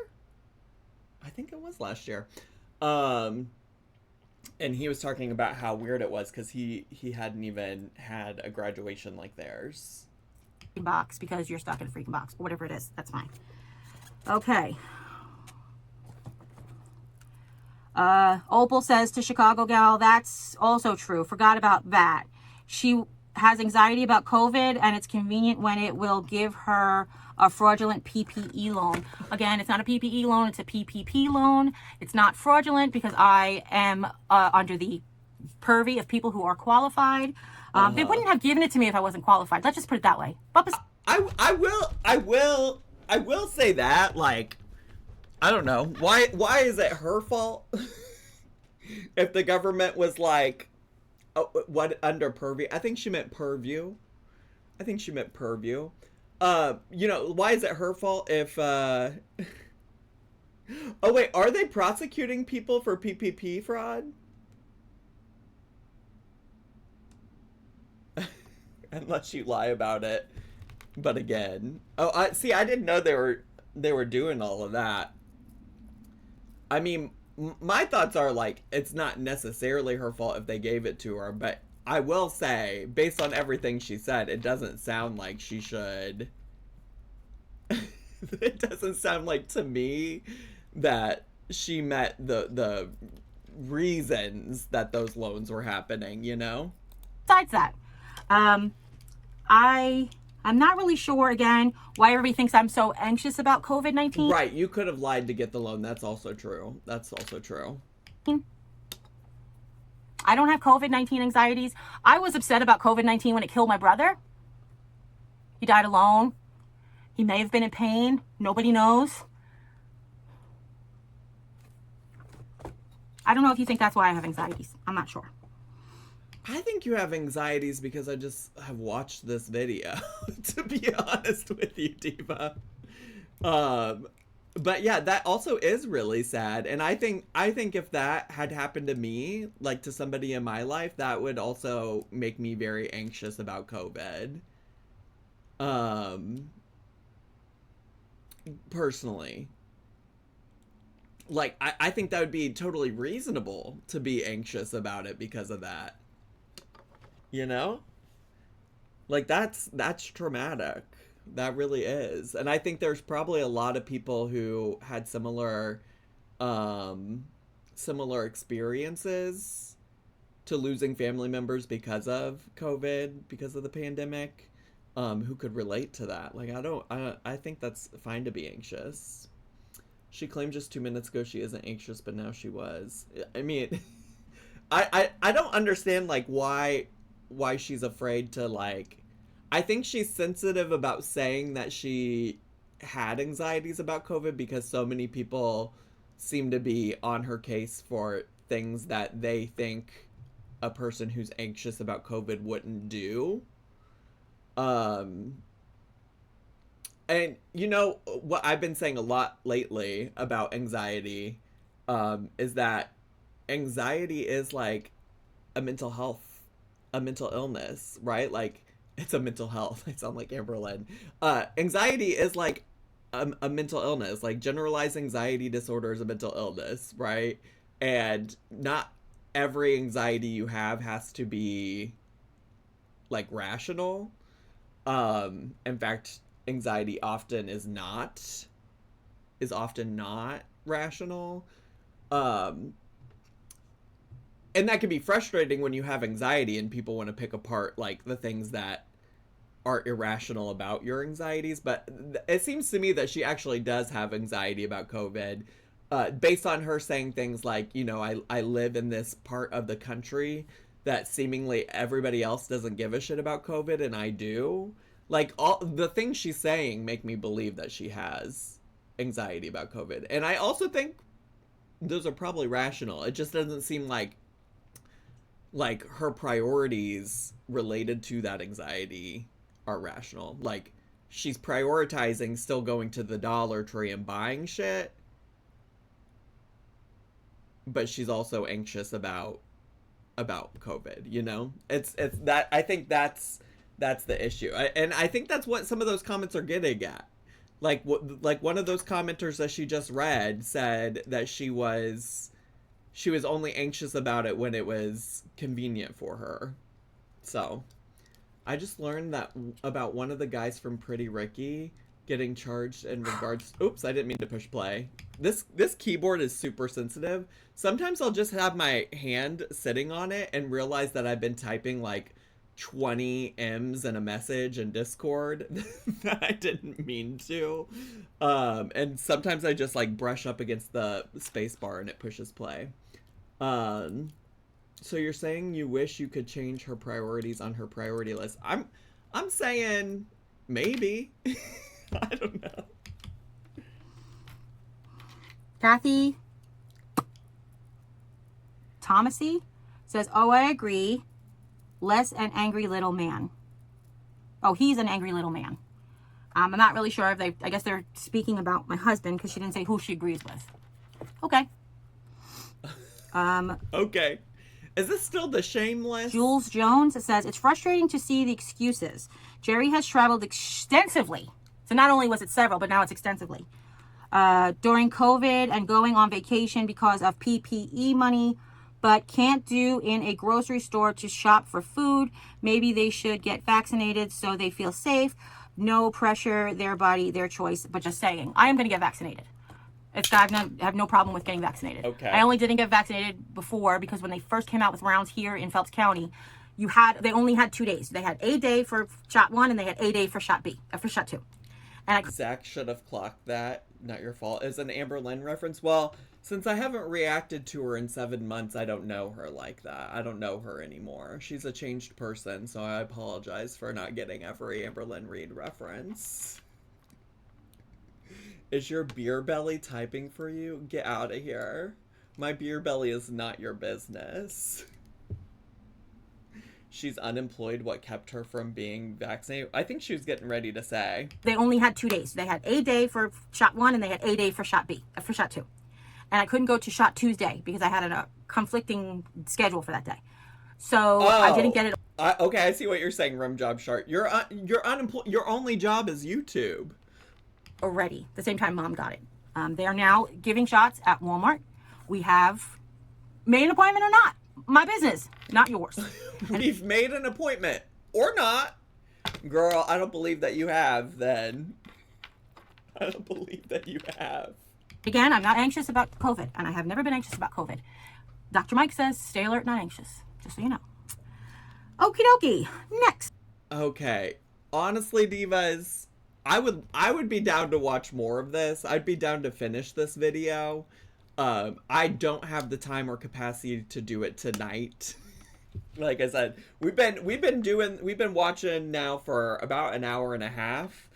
A: I think it was last year. And he was talking about how weird it was because he hadn't even had a graduation like theirs.
B: Box because you're stuck in a freaking box. Whatever it is, that's fine. Okay. Opal says to Chicago Gal, that's also true. Forgot about that. She has anxiety about COVID, and it's convenient when it will give her a fraudulent PPE loan. Again, it's not a PPE loan, it's a PPP loan. It's not fraudulent because I am under the purview of people who are qualified. They wouldn't have given it to me if I wasn't qualified. Let's just put it that way.
A: I will say that, like, I don't know. Why is it her fault? If the government was like, oh, what, under purview? I think she meant purview. You know, why is it her fault if, oh wait, are they prosecuting people for PPP fraud? Unless you lie about it. But again, I didn't know they were doing all of that. I mean, my thoughts are like, it's not necessarily her fault if they gave it to her, but I will say, based on everything she said, it doesn't sound like she should. It doesn't sound like to me that she met the reasons that those loans were happening, you know?
B: Besides that, I'm not really sure, again, why everybody thinks I'm so anxious about COVID-19.
A: Right, you could have lied to get the loan. That's also true.
B: I don't have COVID-19 anxieties. I was upset about COVID-19 when it killed my brother. He died alone. He may have been in pain. Nobody knows. I don't know if you think that's why I have anxieties. I'm not sure.
A: I think you have anxieties because I just have watched this video, to be honest with you, Diva. But yeah, that also is really sad. And I think if that had happened to me, like to somebody in my life, that would also make me very anxious about COVID. Personally. Like, I think that would be totally reasonable to be anxious about it because of that. You know? Like, that's traumatic. That really is. And I think there's probably a lot of people who had similar experiences to losing family members because of COVID, because of the pandemic, who could relate to that. Like, I think that's fine to be anxious. She claimed just 2 minutes ago she isn't anxious, but now she was. I mean, I don't understand, like, why she's afraid to, like, I think she's sensitive about saying that she had anxieties about COVID because so many people seem to be on her case for things that they think a person who's anxious about COVID wouldn't do. And you know what I've been saying a lot lately about anxiety, is that anxiety is like a mental illness, right? Like, it's a mental health. I sound like Amberlynn. Anxiety is like a mental illness. Like, generalized anxiety disorder is a mental illness, right? And not every anxiety you have has to be, like, rational. In fact, anxiety often is often not rational. And that can be frustrating when you have anxiety and people want to pick apart, like, the things that are irrational about your anxieties. But it seems to me that she actually does have anxiety about COVID, based on her saying things like, you know, I live in this part of the country that seemingly everybody else doesn't give a shit about COVID, and I do. Like, all the things she's saying make me believe that she has anxiety about COVID. And I also think those are probably rational. It just doesn't seem like her priorities related to that anxiety are rational. Like, she's prioritizing still going to the Dollar Tree and buying shit, but she's also anxious about COVID, you know? It's that, I think that's the issue. And I think that's what some of those comments are getting at. Like one of those commenters that she just read said that she was she was only anxious about it when it was convenient for her. So, I just learned that about one of the guys from Pretty Ricky getting charged in regards... Oops, I didn't mean to push play. This keyboard is super sensitive. Sometimes I'll just have my hand sitting on it and realize that I've been typing like 20 M's in a message in Discord that I didn't mean to. And sometimes I just like brush up against the space bar and it pushes play. So you're saying you wish you could change her priorities on her priority list. I'm saying maybe. I don't know.
B: Kathy Thomasy says, oh, I agree. Less an angry little man. Oh, he's an angry little man. I'm not really sure if I guess they're speaking about my husband because she didn't say who she agrees with. Okay.
A: Okay. Is this still the shameless?
B: Jules Jones says, it's frustrating to see the excuses. Jerry has traveled extensively. So not only was it several, but now it's extensively. During COVID and going on vacation because of PPE money, but can't do in a grocery store to shop for food. Maybe they should get vaccinated so they feel safe. No pressure, their body, their choice. But just saying, I am going to get vaccinated. I have no problem with getting vaccinated.
A: Okay.
B: I only didn't get vaccinated before because when they first came out with rounds here in Phelps County, they only had 2 days. They had a day for shot 1 and they had a day for shot for shot 2. And
A: Zach should have clocked that. Not your fault. Is an Amber Lynn reference. Well, since I haven't reacted to her in 7 months, I don't know her like that. I don't know her anymore. She's a changed person, so I apologize for not getting every Amber Lynn Reid reference. Is your beer belly typing for you? Get out of here. My beer belly is not your business. She's unemployed. What kept her from being vaccinated? I think she was getting ready to say.
B: They only had 2 days. They had a day for shot 1 and they had a day for shot 2. And I couldn't go to shot Tuesday because I had a conflicting schedule for that day. So I didn't get it.
A: Okay, I see what you're saying, Rum Job Shark. You're unemployed. Your only job is YouTube.
B: Already. The same time Mom got it. They are now giving shots at Walmart. We have made an appointment or not. My business, not yours.
A: We've made an appointment. Or not. Girl, I don't believe that you have, then. I don't believe that you have.
B: Again, I'm not anxious about COVID, and I have never been anxious about COVID. Dr. Mike says, stay alert, not anxious. Just so you know. Okie dokie. Next.
A: Okay. Honestly, divas, I would be down to watch more of this. I'd be down to finish this video. I don't have the time or capacity to do it tonight. Like I said, we've been watching now for about an hour and a half.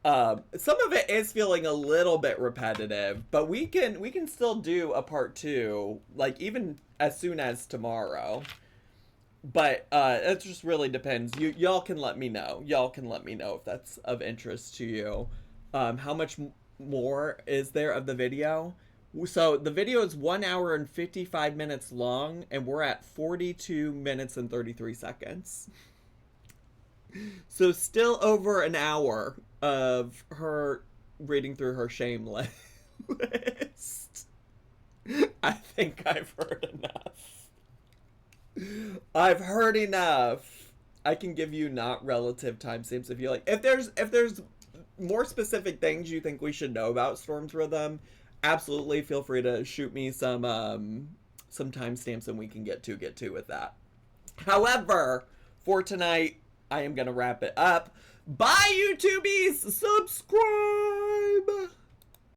A: Some of it is feeling a little bit repetitive, but we can still do a part 2, like even as soon as tomorrow. But it just really depends. Y'all can let me know. Y'all can let me know if that's of interest to you. How much more is there of the video? So the video is 1 hour and 55 minutes long, and we're at 42 minutes and 33 seconds. So still over an hour of her reading through her shame list. I think I've heard enough. I've heard enough. I can give you not relative timestamps if you like. If there's more specific things you think we should know about Storm's Rhythm, absolutely feel free to shoot me some timestamps and we can get to with that. However, for tonight, I am gonna wrap it up. Bye, YouTubies! Subscribe!